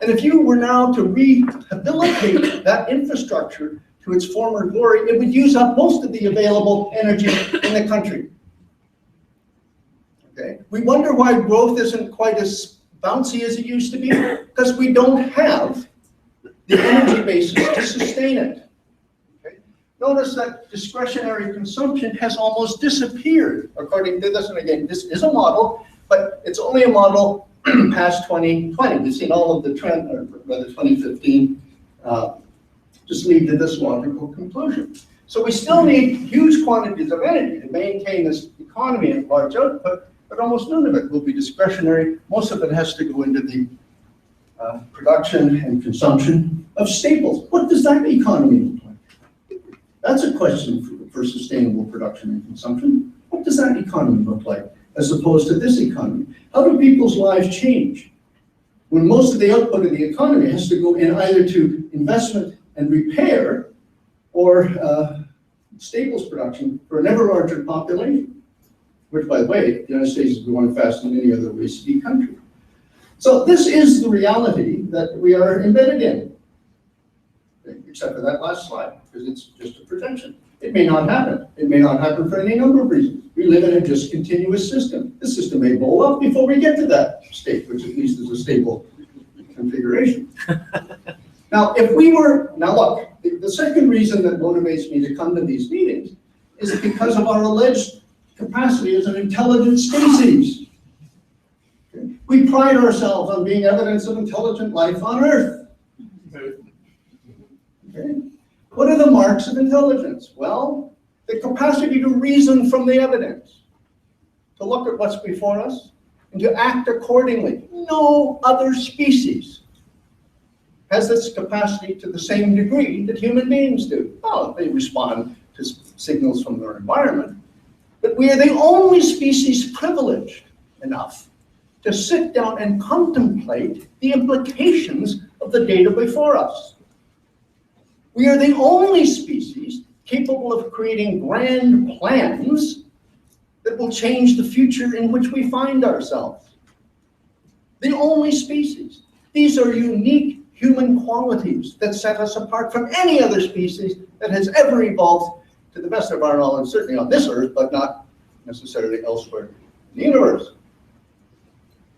And if you were now to rehabilitate that infrastructure to its former glory, it would use up most of the available energy in the country. Okay? We wonder why growth isn't quite as bouncy as it used to be, because we don't have the energy basis to sustain it. Okay? Notice that discretionary consumption has almost disappeared, according to this. And again, this is a model, but it's only a model past 2020. We've seen all of the trend, or rather 2015, just lead to this logical conclusion. So we still need huge quantities of energy to maintain this economy at large output, but almost none of it will be discretionary. Most of it has to go into the production and consumption of staples. What does that economy look like? That's a question for sustainable production and consumption. What does that economy look like as opposed to this economy? How do people's lives change when most of the output of the economy has to go in either to investment and repair or staples production for an ever larger population, which, by the way, the United States is growing faster than any other OECD country. So this is the reality that we are embedded in, except for that last slide, because it's just a projection. It may not happen. It may not happen for any number of reasons. We live in a discontinuous system. The system may blow up before we get to that state, which at least is a stable configuration. Now, look, the second reason that motivates me to come to these meetings is because of our alleged capacity as an intelligent species. Okay? We pride ourselves on being evidence of intelligent life on Earth. Okay? What are the marks of intelligence? Well, the capacity to reason from the evidence, to look at what's before us, and to act accordingly. No other species has this capacity to the same degree that human beings do. Well, they respond to signals from their environment, but we are the only species privileged enough to sit down and contemplate the implications of the data before us. We are the only species capable of creating grand plans that will change the future in which we find ourselves. The only species. These are unique human qualities that set us apart from any other species that has ever evolved, to the best of our knowledge, certainly on this Earth, but not necessarily elsewhere in the universe.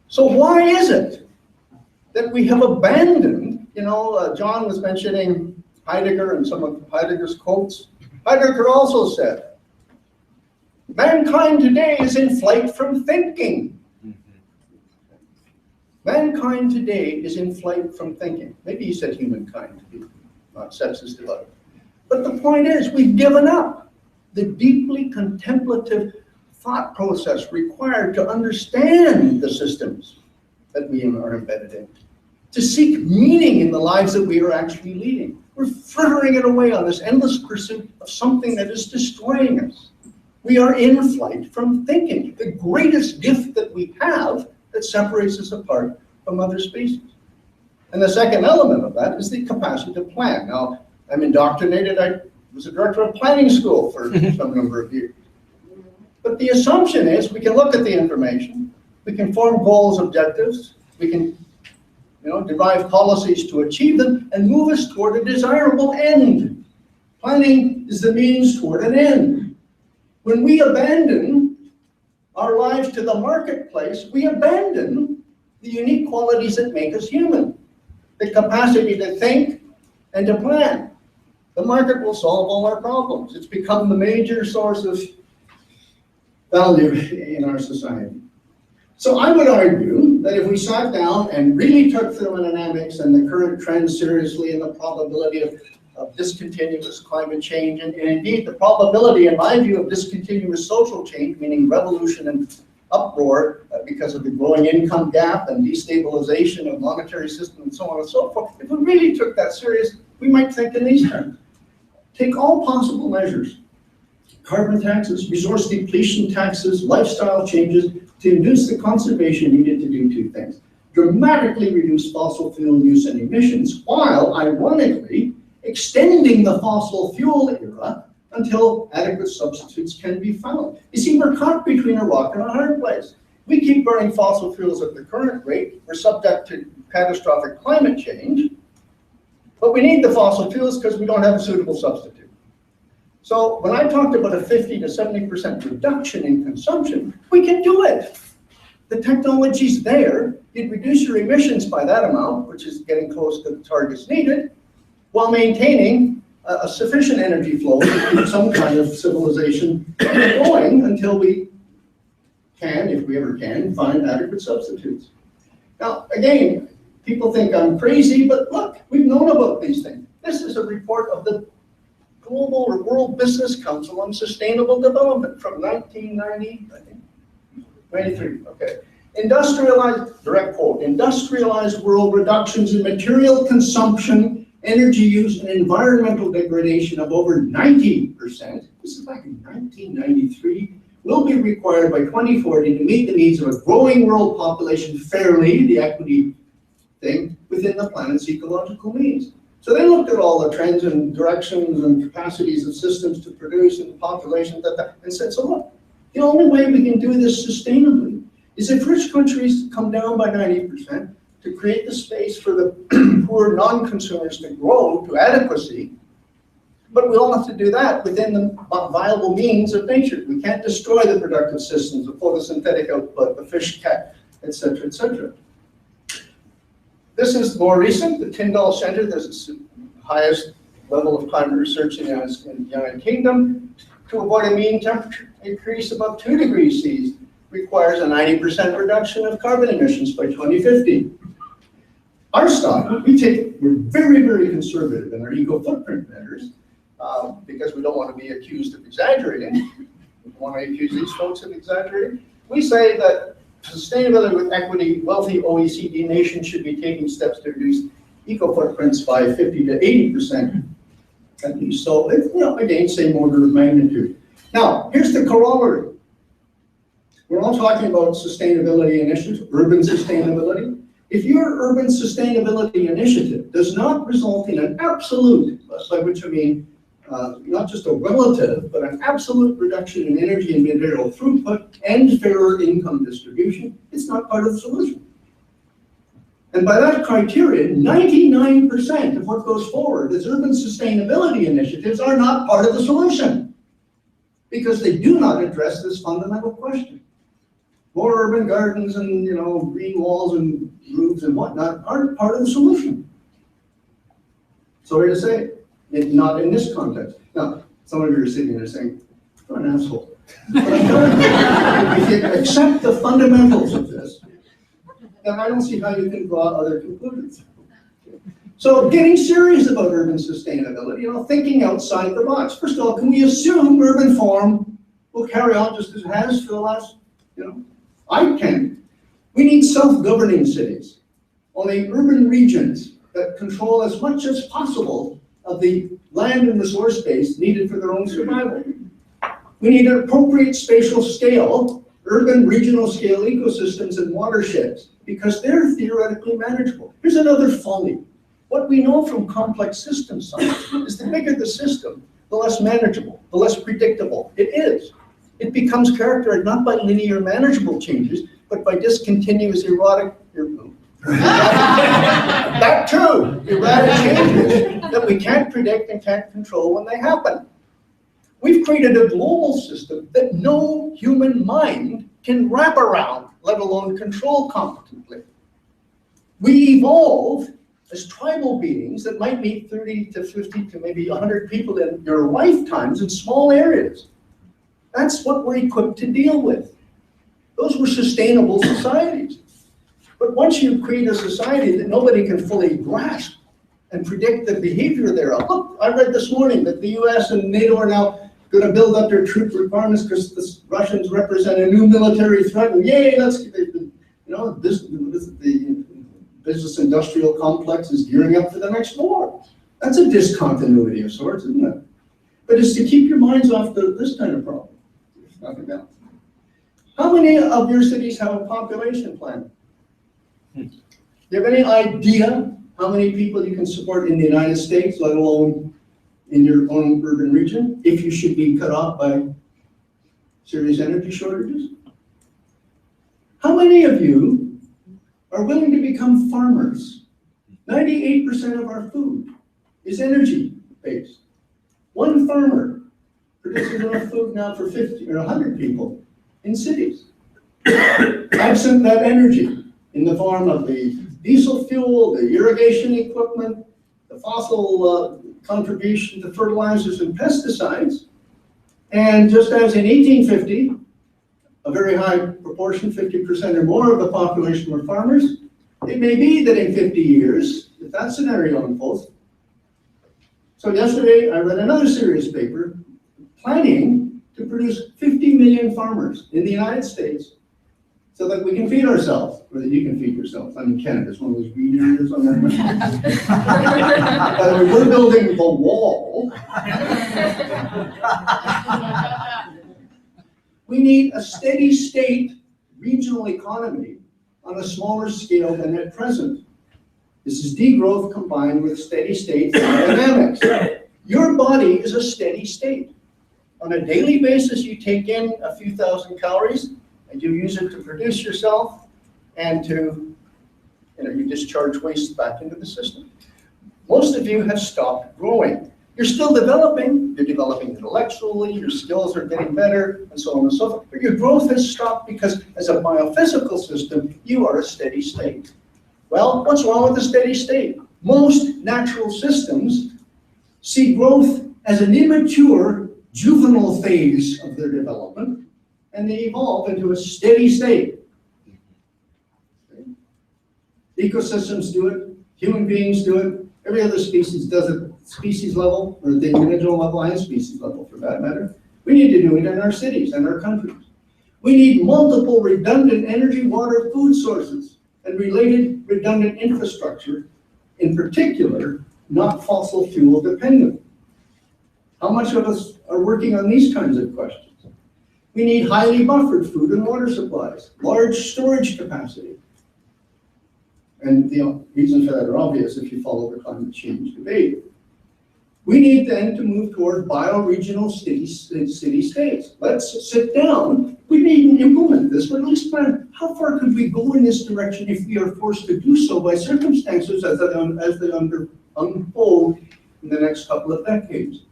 So why is it that we have abandoned, John was mentioning Heidegger and some of Heidegger's quotes. Heidegger also said, mankind today is in flight from thinking. Mankind today is in flight from thinking. Maybe he said humankind to be not sexist about it. But the point is, we've given up the deeply contemplative thought process required to understand the systems that we are embedded in, to seek meaning in the lives that we are actually leading. We're frittering it away on this endless pursuit of something that is destroying us. We are in flight from thinking, the greatest gift that we have that separates us apart from other species. And the second element of that is the capacity to plan. Now, I'm indoctrinated. I was a director of planning school for some number of years. But the assumption is we can look at the information, we can form goals, objectives, we can derive policies to achieve them and move us toward a desirable end. Planning is the means toward an end. When we abandon our lives to the marketplace, we abandon the unique qualities that make us human. The capacity to think and to plan. The market will solve all our problems. It's become the major source of value in our society. So I would argue that if we sat down and really took thermodynamics and the current trends seriously and the probability of discontinuous climate change, and indeed the probability, in my view, of discontinuous social change, meaning revolution and uproar because of the growing income gap and destabilization of monetary system and so on and so forth. If we really took that serious, we might think in these terms. Take all possible measures, carbon taxes, resource depletion taxes, lifestyle changes to induce the conservation needed to do two things. Dramatically reduce fossil fuel use and emissions, while ironically extending the fossil fuel era until adequate substitutes can be found. You see, we're caught between a rock and a hard place. We keep burning fossil fuels at the current rate, we're subject to catastrophic climate change, but we need the fossil fuels because we don't have a suitable substitute. So when I talked about a 50 to 70% reduction in consumption, we can do it. The technology's there. You'd reduce your emissions by that amount, which is getting close to the targets needed, while maintaining a sufficient energy flow to keep some kind of civilization going until we can, if we ever can, find adequate substitutes. Now, again, people think I'm crazy, but look, we've known about these things. This is a report of the Global or World Business Council on Sustainable Development from 1990, I think, 93, okay. Industrialized, direct quote, industrialized world reductions in material consumption, energy use, and environmental degradation of over 90%, this is back in 1993, will be required by 2040 to meet the needs of a growing world population fairly, the equity thing, within the planet's ecological needs. So they looked at all the trends and directions and capacities of systems to produce and population, and said, so look, the only way we can do this sustainably is if rich countries come down by 90% to create the space for the poor non-consumers to grow to adequacy, but we all have to do that within the viable means of nature. We can't destroy the productive systems, the photosynthetic output, the fish, cat, etc., etc. This is more recent, the Tyndall Center. This is the highest level of climate research in the United Kingdom. To avoid a mean temperature increase above 2 degrees C requires a 90% reduction of carbon emissions by 2050. Our style, we're very, very conservative in our eco-footprint measures because we don't want to be accused of exaggerating. We don't want to accuse these folks of exaggerating. We say that sustainability with equity, wealthy OECD nations should be taking steps to reduce eco-footprints by 50 to 80% at least. So, again, same order of magnitude. Now, here's the corollary. We're all talking about sustainability initiatives, urban sustainability. If your urban sustainability initiative does not result in an absolute, by which I mean not just a relative, but an absolute reduction in energy and material throughput and fairer income distribution, it's not part of the solution. And by that criterion, 99% of what goes forward as urban sustainability initiatives are not part of the solution because they do not address this fundamental question. More urban gardens and green walls and roofs and whatnot aren't part of the solution. Sorry to say, not in this context. Now, some of you are sitting there saying, "You're an asshole." But I'm telling you, if you accept the fundamentals of this, then I don't see how you can draw other conclusions. So getting serious about urban sustainability, thinking outside the box. First of all, can we assume urban form will carry on just as it has for the last, I can. We need self-governing cities, only urban regions that control as much as possible of the land and resource base needed for their own survival. We need an appropriate spatial scale, urban regional scale ecosystems and watersheds, because they're theoretically manageable. Here's another folly. What we know from complex system science is the bigger the system, the less manageable, the less predictable it is. It becomes characterized not by linear manageable changes, but by discontinuous erratic that too, erratic changes that we can't predict and can't control when they happen. We've created a global system that no human mind can wrap around, let alone control competently. We evolved as tribal beings that might meet 30 to 50 to maybe 100 people in your lifetimes in small areas. That's what we're equipped to deal with. Those were sustainable societies. But once you create a society that nobody can fully grasp and predict the behavior thereof. Look, I read this morning that the US and NATO are now going to build up their troop requirements because the Russians represent a new military threat. And yay, the business industrial complex is gearing up for the next war. That's a discontinuity of sorts, isn't it? But it's to keep your minds off this kind of problem. There's nothing else. How many of your cities have a population plan? Do you have any idea how many people you can support in the United States, let alone in your own urban region, if you should be cut off by serious energy shortages? How many of you are willing to become farmers? 98% of our food is energy-based. One farmer produces enough food now for 50 or 100 people in cities. Absent that energy in the form of the diesel fuel, the irrigation equipment, the fossil contribution to fertilizers and pesticides, and just as in 1850, a very high proportion, 50% or more of the population were farmers, it may be that in 50 years, if that scenario unfolds. So yesterday, I read another serious paper planning to produce 50 million farmers in the United States so that we can feed ourselves, or that you can feed yourself. I'm in Canada, it's one of those green areas on that. By the way, we're building the wall. We need a steady state regional economy on a smaller scale than at present. This is degrowth combined with steady state dynamics. Your body is a steady state. On a daily basis, you take in a few thousand calories and you use it to produce yourself and to, you discharge waste back into the system. Most of you have stopped growing. You're still developing. You're developing intellectually, your skills are getting better, and so on and so forth. But your growth has stopped because as a biophysical system, you are a steady state. Well, what's wrong with the steady state? Most natural systems see growth as an immature juvenile phase of their development, and they evolve into a steady state. Ecosystems do it, human beings do it, every other species does it, species level, or the individual level and species level for that matter. We need to do it in our cities and our countries. We need multiple redundant energy, water, food sources, and related redundant infrastructure, in particular, not fossil fuel dependent. How much of us are working on these kinds of questions? We need highly buffered food and water supplies, large storage capacity. And the reasons for that are obvious if you follow the climate change debate. We need then to move toward bioregional city states. Let's sit down. We need to implement this, but at least plan how far could we go in this direction if we are forced to do so by circumstances as they unfold in the next couple of decades.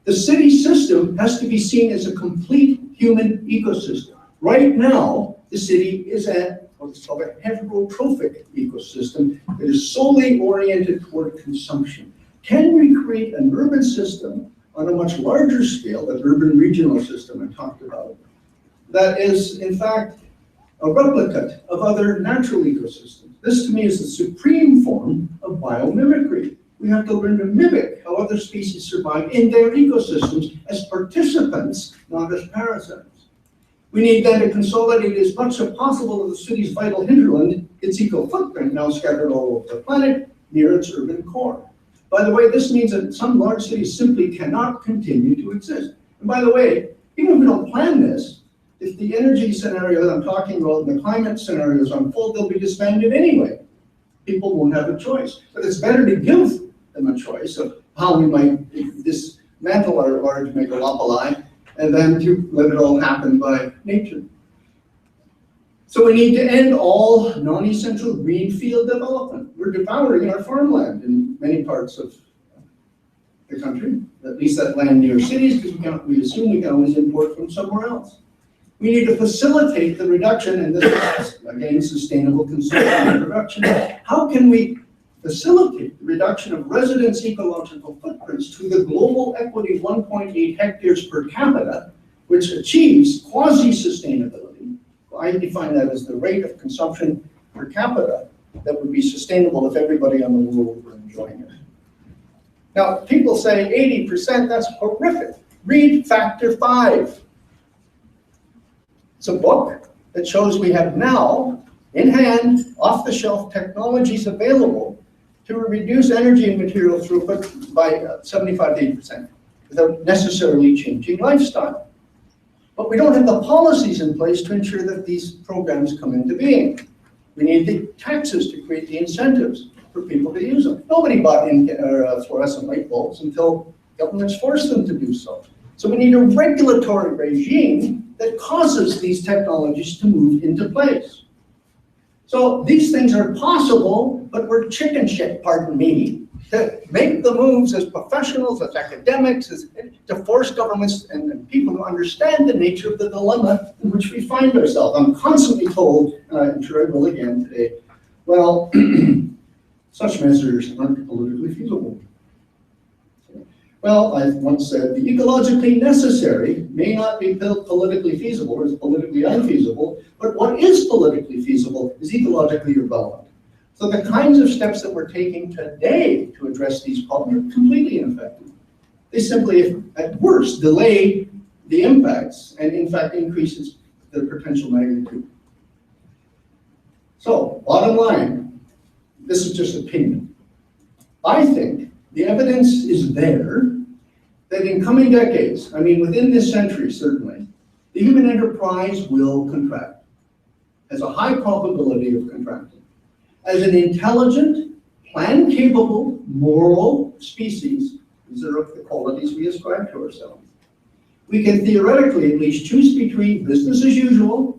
The city system has to be seen as a complete human ecosystem. Right now, the city is what's called a heterotrophic ecosystem that is solely oriented toward consumption. Can we create an urban system on a much larger scale, that urban regional system I talked about, that is in fact a replicate of other natural ecosystems? This to me is the supreme form of biomimicry. We have to learn to mimic how other species survive in their ecosystems as participants, not as parasites. We need then to consolidate as much as possible of the city's vital hinterland, its eco-footprint now scattered all over the planet, near its urban core. By the way, this means that some large cities simply cannot continue to exist. And by the way, even if we don't plan this, if the energy scenario that I'm talking about and the climate scenarios unfold, they'll be disbanded anyway. People won't have a choice. But it's better to give them a choice of how we might dismantle our large megalopoli and then to let it all happen by nature. So we need to end all non-essential greenfield development. We're devouring our farmland in many parts of the country, at least that land near cities, because we assume we can always import from somewhere else. We need to facilitate the reduction, and this is, again, sustainable consumption and production. How can we facilitate the reduction of residents' ecological footprints to the global equity 1.8 hectares per capita, which achieves quasi-sustainability? I define that as the rate of consumption per capita that would be sustainable if everybody on the world were enjoying it. Now, people say 80%, that's horrific. Read Factor 5. It's a book that shows we have now, in hand, off-the-shelf technologies available to reduce energy and material throughput by 75 to 80% without necessarily changing lifestyle. But we don't have the policies in place to ensure that these programs come into being. We need the taxes to create the incentives for people to use them. Nobody bought fluorescent light bulbs until governments forced them to do so. So we need a regulatory regime that causes these technologies to move into place. So these things are possible, but we're chicken shit, pardon me, to make the moves as professionals, as academics, to force governments and people to understand the nature of the dilemma in which we find ourselves. I'm constantly told, and I'm sure I will again today, well, such measures aren't politically feasible. Well, I've once said, the ecologically necessary may not be politically feasible or is politically unfeasible, but what is politically feasible is ecologically irrelevant. So the kinds of steps that we're taking today to address these problems are completely ineffective. They simply, at worst, delay the impacts and in fact increases the potential magnitude. So, bottom line, this is just opinion. I think the evidence is there that in coming decades, I mean within this century certainly, the human enterprise will contract, has a high probability of contracting. As an intelligent, plan-capable, moral species, these are the qualities we ascribe to ourselves, we can theoretically at least choose between business as usual,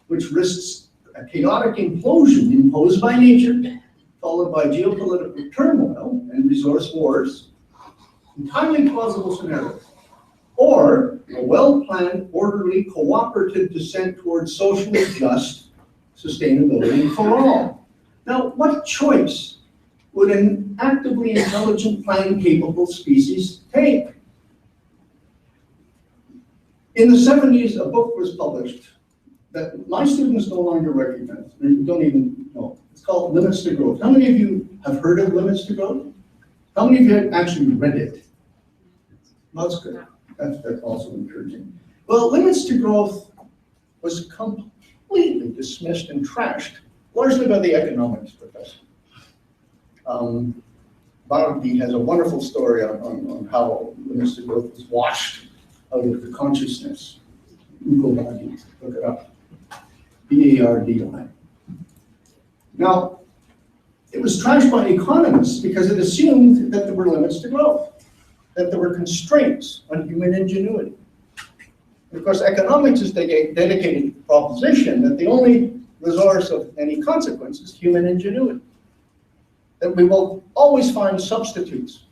which risks a chaotic implosion imposed by nature, followed by geopolitical turmoil and resource wars, entirely plausible scenarios, or a well-planned, orderly, cooperative descent towards socially just sustainability for all. Now, what choice would an actively intelligent, plan-capable species take? In the 70s, a book was published that my students no longer recognize, and don't even know. It's called Limits to Growth. How many of you have heard of Limits to Growth? How many of you have actually read it? That's good. That's also encouraging. Well, Limits to Growth was completely dismissed and trashed, largely by the economics professor. Barnaby has a wonderful story on how Limits to Growth was washed out of the consciousness. Google Barnaby, look it up. B-A-R-D-I. Now, it was trashed by economists because it assumed that there were limits to growth, that there were constraints on human ingenuity. And of course, economics is dedicated to the proposition that the only resource of any consequence is human ingenuity. That we will always find substitutes.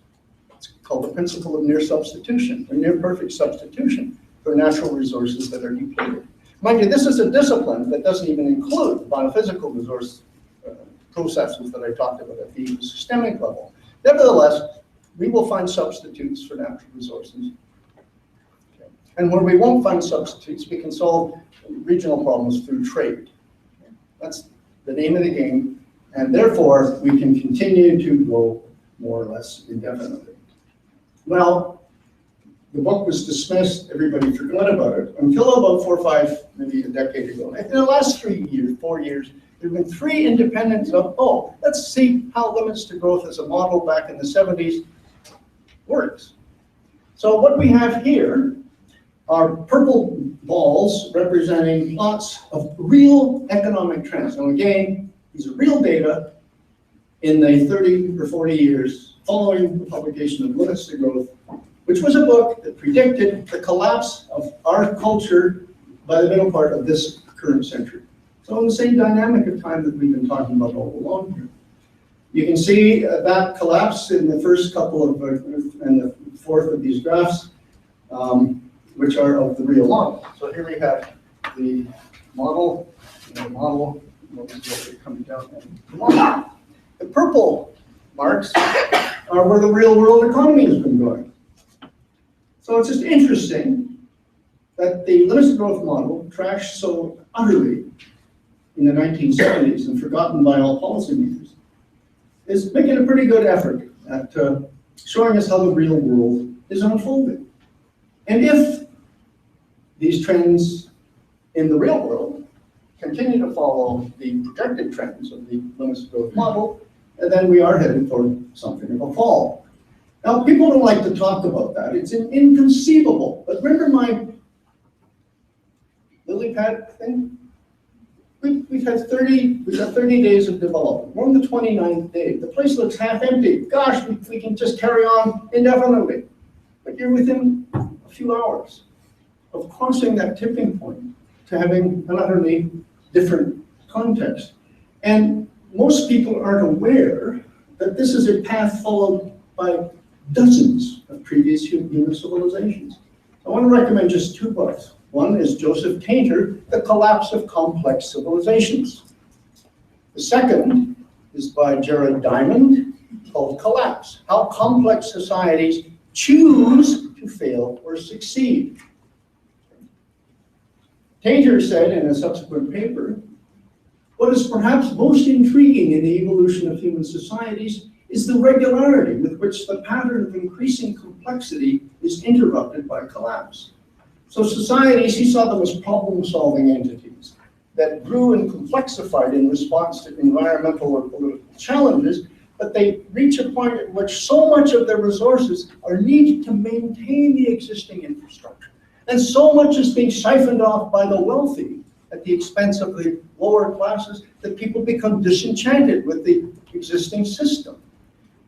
It's called the principle of near substitution, or near perfect substitution for natural resources that are depleted. Mind you, this is a discipline that doesn't even include biophysical resource processes that I talked about at the ecosystemic level. Nevertheless, we will find substitutes for natural resources. Okay. And where we won't find substitutes, we can solve regional problems through trade. Okay. That's the name of the game, and therefore we can continue to grow more or less indefinitely. Well, the book was dismissed, everybody forgot about it, until about 4 or 5, maybe a decade ago. In the last 3 years, 4 years, there have been 3 independent, let's see how Limits to Growth as a model back in the 70s works. So what we have here are purple balls representing lots of real economic trends. Now again, these are real data in the 30 or 40 years following the publication of Limits to Growth, which was a book that predicted the collapse of our culture by the middle part of this current century. So in the same dynamic of time that we've been talking about all along here. You can see that collapse in the first couple of, and the fourth of these graphs, which are of the real model. So here we have the model, coming down, and the model. The purple marks are where the real world economy has been going. So it's just interesting that the Limits to Growth model, trashed so utterly in the 1970s and forgotten by all policymakers, is making a pretty good effort at showing us how the real world is unfolding. And if these trends in the real world continue to follow the projected trends of the limits of growth model, then we are headed for something of a fall. Now, people don't like to talk about that. It's inconceivable. But remember my lily pad thing? We've got 30 days of development. We're on the 29th day. The place looks half empty. Gosh, we can just carry on indefinitely. But you're within a few hours of crossing that tipping point to having an utterly different context. And most people aren't aware that this is a path followed by dozens of previous human civilizations. I want to recommend just two books. One is Joseph Tainter, The Collapse of Complex Civilizations. The second is by Jared Diamond, called Collapse: How Complex Societies Choose to Fail or Succeed. Tainter said in a subsequent paper, what is perhaps most intriguing in the evolution of human societies is the regularity with which the pattern of increasing complexity is interrupted by collapse. So societies, he saw them as problem-solving entities that grew and complexified in response to environmental or political challenges, but they reach a point at which so much of their resources are needed to maintain the existing infrastructure. And so much is being siphoned off by the wealthy at the expense of the lower classes that people become disenchanted with the existing system.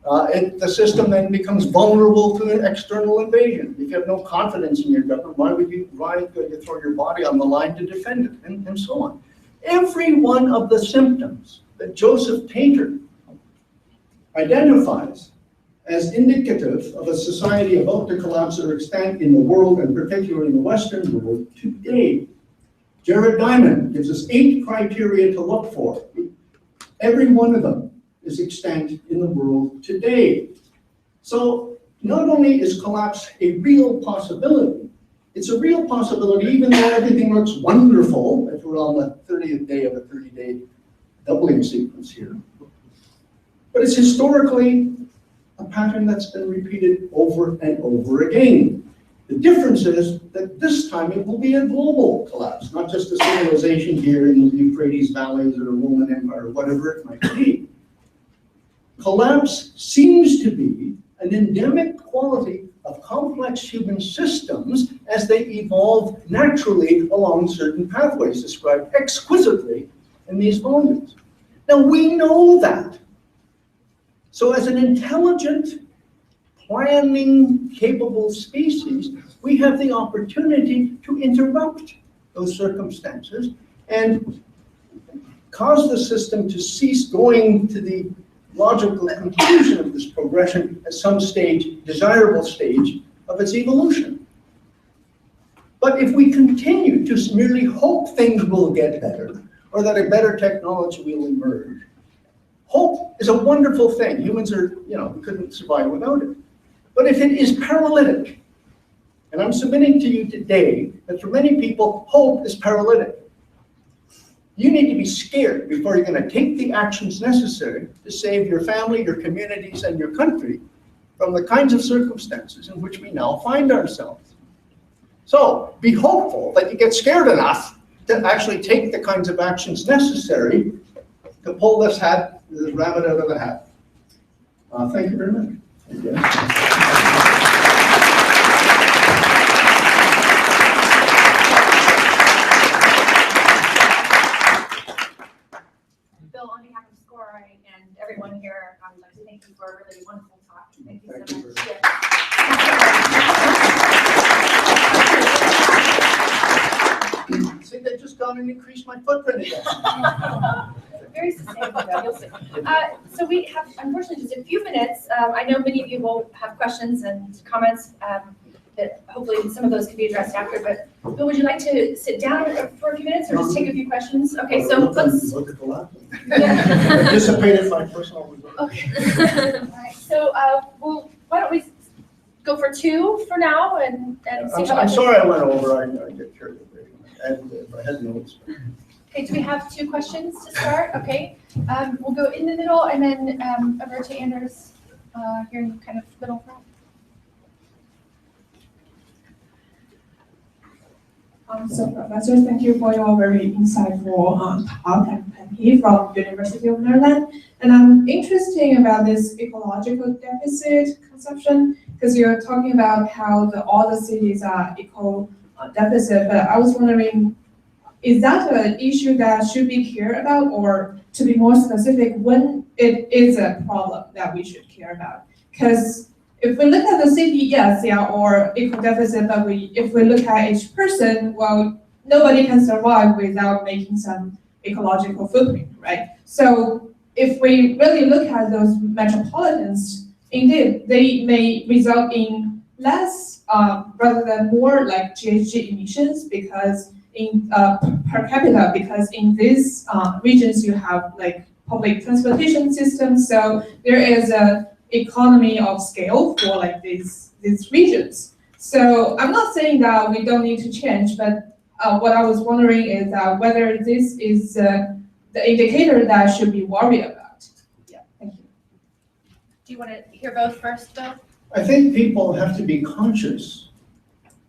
The system then becomes vulnerable to an external invasion. If you have no confidence in your government, why would you throw your body on the line to defend it, and so on. Every one of the symptoms that Joseph Tainter identifies as indicative of a society about to collapse or expand in the world, and particularly in the Western world today. Jared Diamond gives us 8 criteria to look for. Every one of them is extant in the world today. So not only is collapse a real possibility, it's a real possibility even though everything looks wonderful, if we're on the 30th day of a 30-day doubling sequence here. But it's historically a pattern that's been repeated over and over again. The difference is that this time it will be a global collapse, not just a civilization here in the Euphrates valleys or a Roman Empire or whatever it might be. Collapse seems to be an endemic quality of complex human systems as they evolve naturally along certain pathways described exquisitely in these volumes. Now we know that. So as an intelligent, planning capable species, we have the opportunity to interrupt those circumstances and cause the system to cease going to the logical conclusion of this progression at some stage, desirable stage of its evolution. But if we continue to merely hope things will get better or that a better technology will emerge, hope is a wonderful thing. Humans are, we couldn't survive without it. But if it is paralytic, and I'm submitting to you today that for many people, hope is paralytic. You need to be scared before you're going to take the actions necessary to save your family, your communities, and your country from the kinds of circumstances in which we now find ourselves. So be hopeful that you get scared enough to actually take the kinds of actions necessary to pull this rabbit out of the hat. Thank you very much. Bill, on behalf of SCORAI and everyone here, I'd like to thank you for a really wonderful talk. Thank you so much. See, they just gone and increased my footprint again. Very succinct, though, you'll see. So we have, unfortunately, just a few minutes. I know many of you will have questions and comments that hopefully some of those can be addressed after, but Bill, would you like to sit down for a few minutes or just take a few questions? Okay, so let's... Anticipated my personal result. Okay. All right, so well, why don't we go for 2 for now and see how I'm much... sorry I went over, I get carried away. I had notes. Okay, do we have 2 questions to start? Okay, we'll go in the middle and then over to Anders here in kind of middle front. So professors, thank you for your very insightful talk. I'm here from University of Maryland, and I'm interested about this ecological deficit conception because you're talking about how all the cities are eco deficit. But I was wondering, is that an issue that should be cared about, or to be more specific, when it is a problem that we should care about? Because if we look at the city, yes, yeah, or eco deficit, but if we look at each person, well, nobody can survive without making some ecological footprint, right? So if we really look at those metropolitans, indeed, they may result in less rather than more like GHG emissions because in per capita, because in these regions you have like public transportation systems, so there is a economy of scale for like these regions. So I'm not saying that we don't need to change, but what I was wondering is whether this is the indicator that should be worried about. Yeah, thank you. Do you want to hear both first, Bill? I think people have to be conscious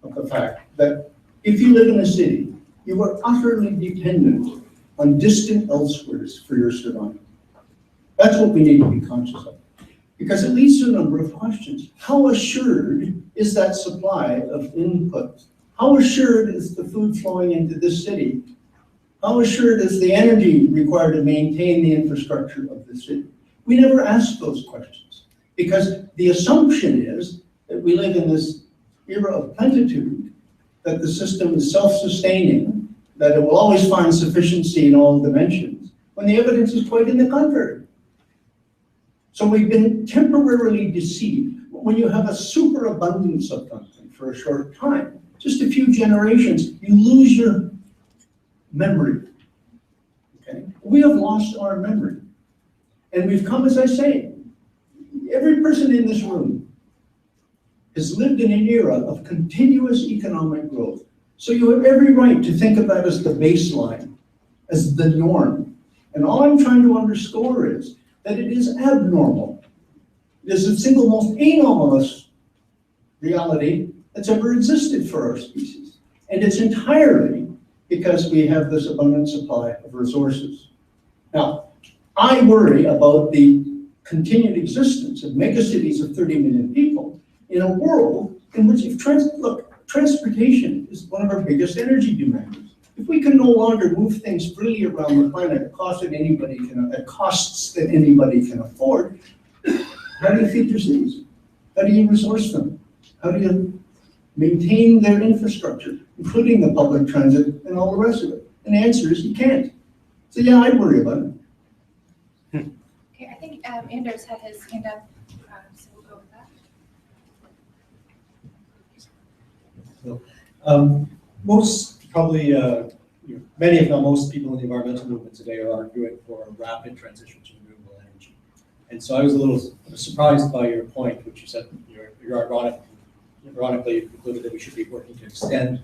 of the fact that if you live in a city, you are utterly dependent on distant elsewheres for your survival. That's what we need to be conscious of. Because it leads to a number of questions. How assured is that supply of input? How assured is the food flowing into this city? How assured is the energy required to maintain the infrastructure of the city? We never ask those questions because the assumption is that we live in this era of plenitude, that the system is self-sustaining, that it will always find sufficiency in all dimensions, when the evidence is quite in the contrary. So we've been temporarily deceived. When you have a superabundance of something for a short time, just a few generations, you lose your memory. Okay? We have lost our memory. And we've come, as I say, every person in this room has lived in an era of continuous economic growth. So you have every right to think of that as the baseline, as the norm. And all I'm trying to underscore is that it is abnormal. It is the single most anomalous reality that's ever existed for our species. And it's entirely because we have this abundant supply of resources. Now, I worry about the continued existence of megacities of 30 million people in a world in which transportation is one of our biggest energy demanders. If we can no longer move things freely around the planet at costs that anybody can afford, how do you feed your cities? How do you resource them? How do you maintain their infrastructure, including the public transit and all the rest of it? And the answer is you can't. So yeah, I worry about it. Okay, I think Anders had his hand up, so we'll go with that. Most, probably, many if not most people in the environmental movement today are arguing for a rapid transition to renewable energy. And so I was a little surprised by your point, which you said you're ironically concluded that we should be working to extend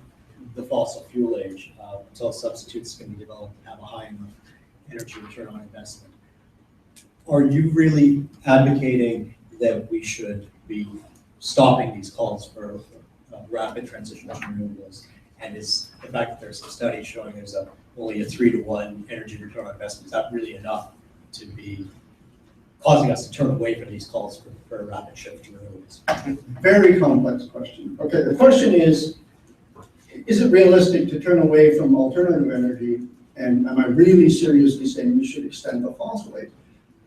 the fossil fuel age until substitutes can be developed and have a high enough energy return on investment. Are you really advocating that we should be stopping these calls for rapid transition to renewables? And is the fact that there's a study showing there's only a 3-to-1 energy return on investment, is that really enough to be causing us to turn away from these calls for a rapid shift to renewables? Very complex question. Okay, the question is it realistic to turn away from alternative energy? And am I really seriously saying we should extend the fossil age?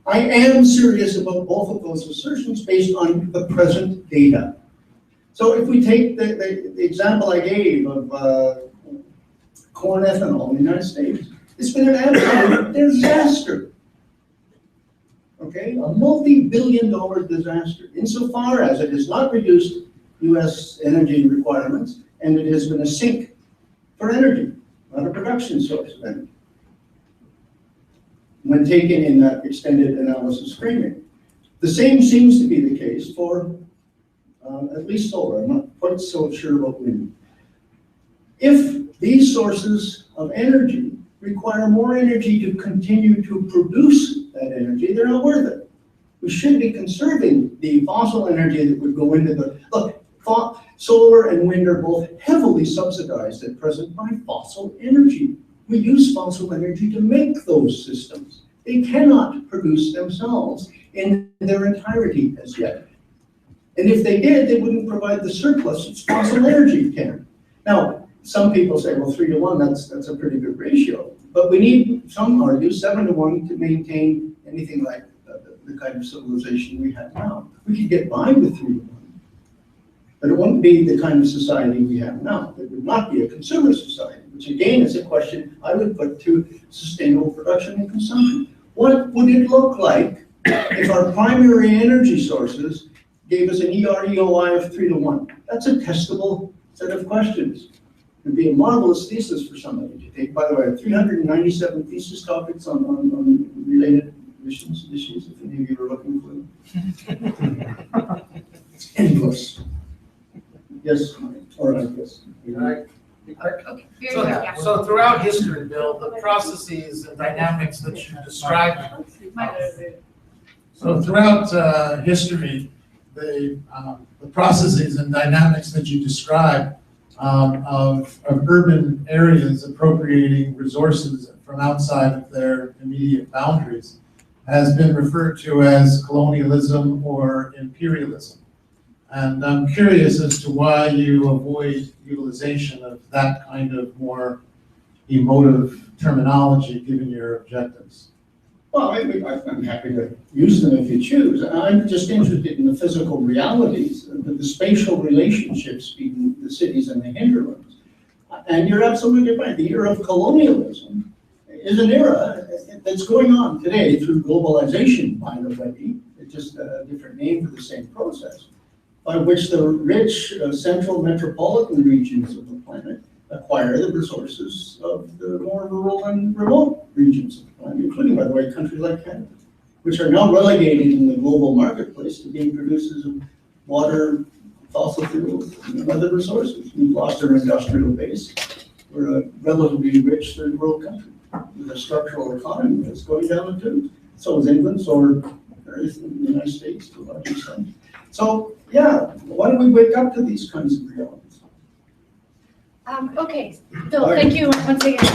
I am serious about both of those assertions based on the present data. So if we take the example I gave of corn ethanol in the United States, it's been an absolute disaster. Okay, a multi-billion-dollar disaster, insofar as it has not reduced US energy requirements, and it has been a sink for energy, not a production source of energy, when taken in that extended analysis framing. The same seems to be the case for at least solar. I'm not quite so sure about wind. If these sources of energy require more energy to continue to produce that energy, they're not worth it. We should be conserving the fossil energy that would go into the, look, Solar and wind are both heavily subsidized at present by fossil energy. We use fossil energy to make those systems. They cannot produce themselves in their entirety as yet. And if they did, they wouldn't provide the surplus that fossil energy can. Now, some people say, well, 3 to 1, that's a pretty good ratio. But we need, some argue, 7 to 1 to maintain anything like the kind of civilization we have now. We could get by with 3 to 1. But it wouldn't be the kind of society we have now. It would not be a consumer society, which again is a question I would put to sustainable production and consumption. What would it look like if our primary energy sources gave us an EREOI of 3 to 1? That's a testable set of questions. It would be a marvelous thesis for somebody to take. By the way, 397 thesis topics on related issues, if any of you are looking for them. It's endless. Yes, or I guess. Okay, very good, yeah. So throughout history, Bill, the processes and dynamics that you described. So throughout history, the processes and dynamics that you describe of urban areas appropriating resources from outside of their immediate boundaries has been referred to as colonialism or imperialism. And I'm curious as to why you avoid utilization of that kind of more emotive terminology given your objectives. Well, I'm happy to use them if you choose. I'm just interested in the physical realities, the spatial relationships between the cities and the hinterlands. And you're absolutely right. The era of colonialism is an era that's going on today through globalization, by the way. It's just a different name for the same process, by which the rich central metropolitan regions of the planet acquire the resources of the more rural and remote regions of the planet, including, by the way, countries like Canada, which are now relegated in the global marketplace to being producers of water, fossil fuels, and other resources. We've lost our industrial base. We're a relatively rich third world country with a structural economy that's going down the tubes. So is England, so are various in the United States to a large extent. So, yeah, why don't we wake up to these kinds of realities? Okay, Bill, thank you once again. So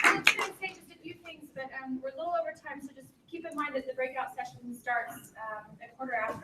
I'm just going to say just a few things, but we're a little over time, so just keep in mind that the breakout session starts a quarter after.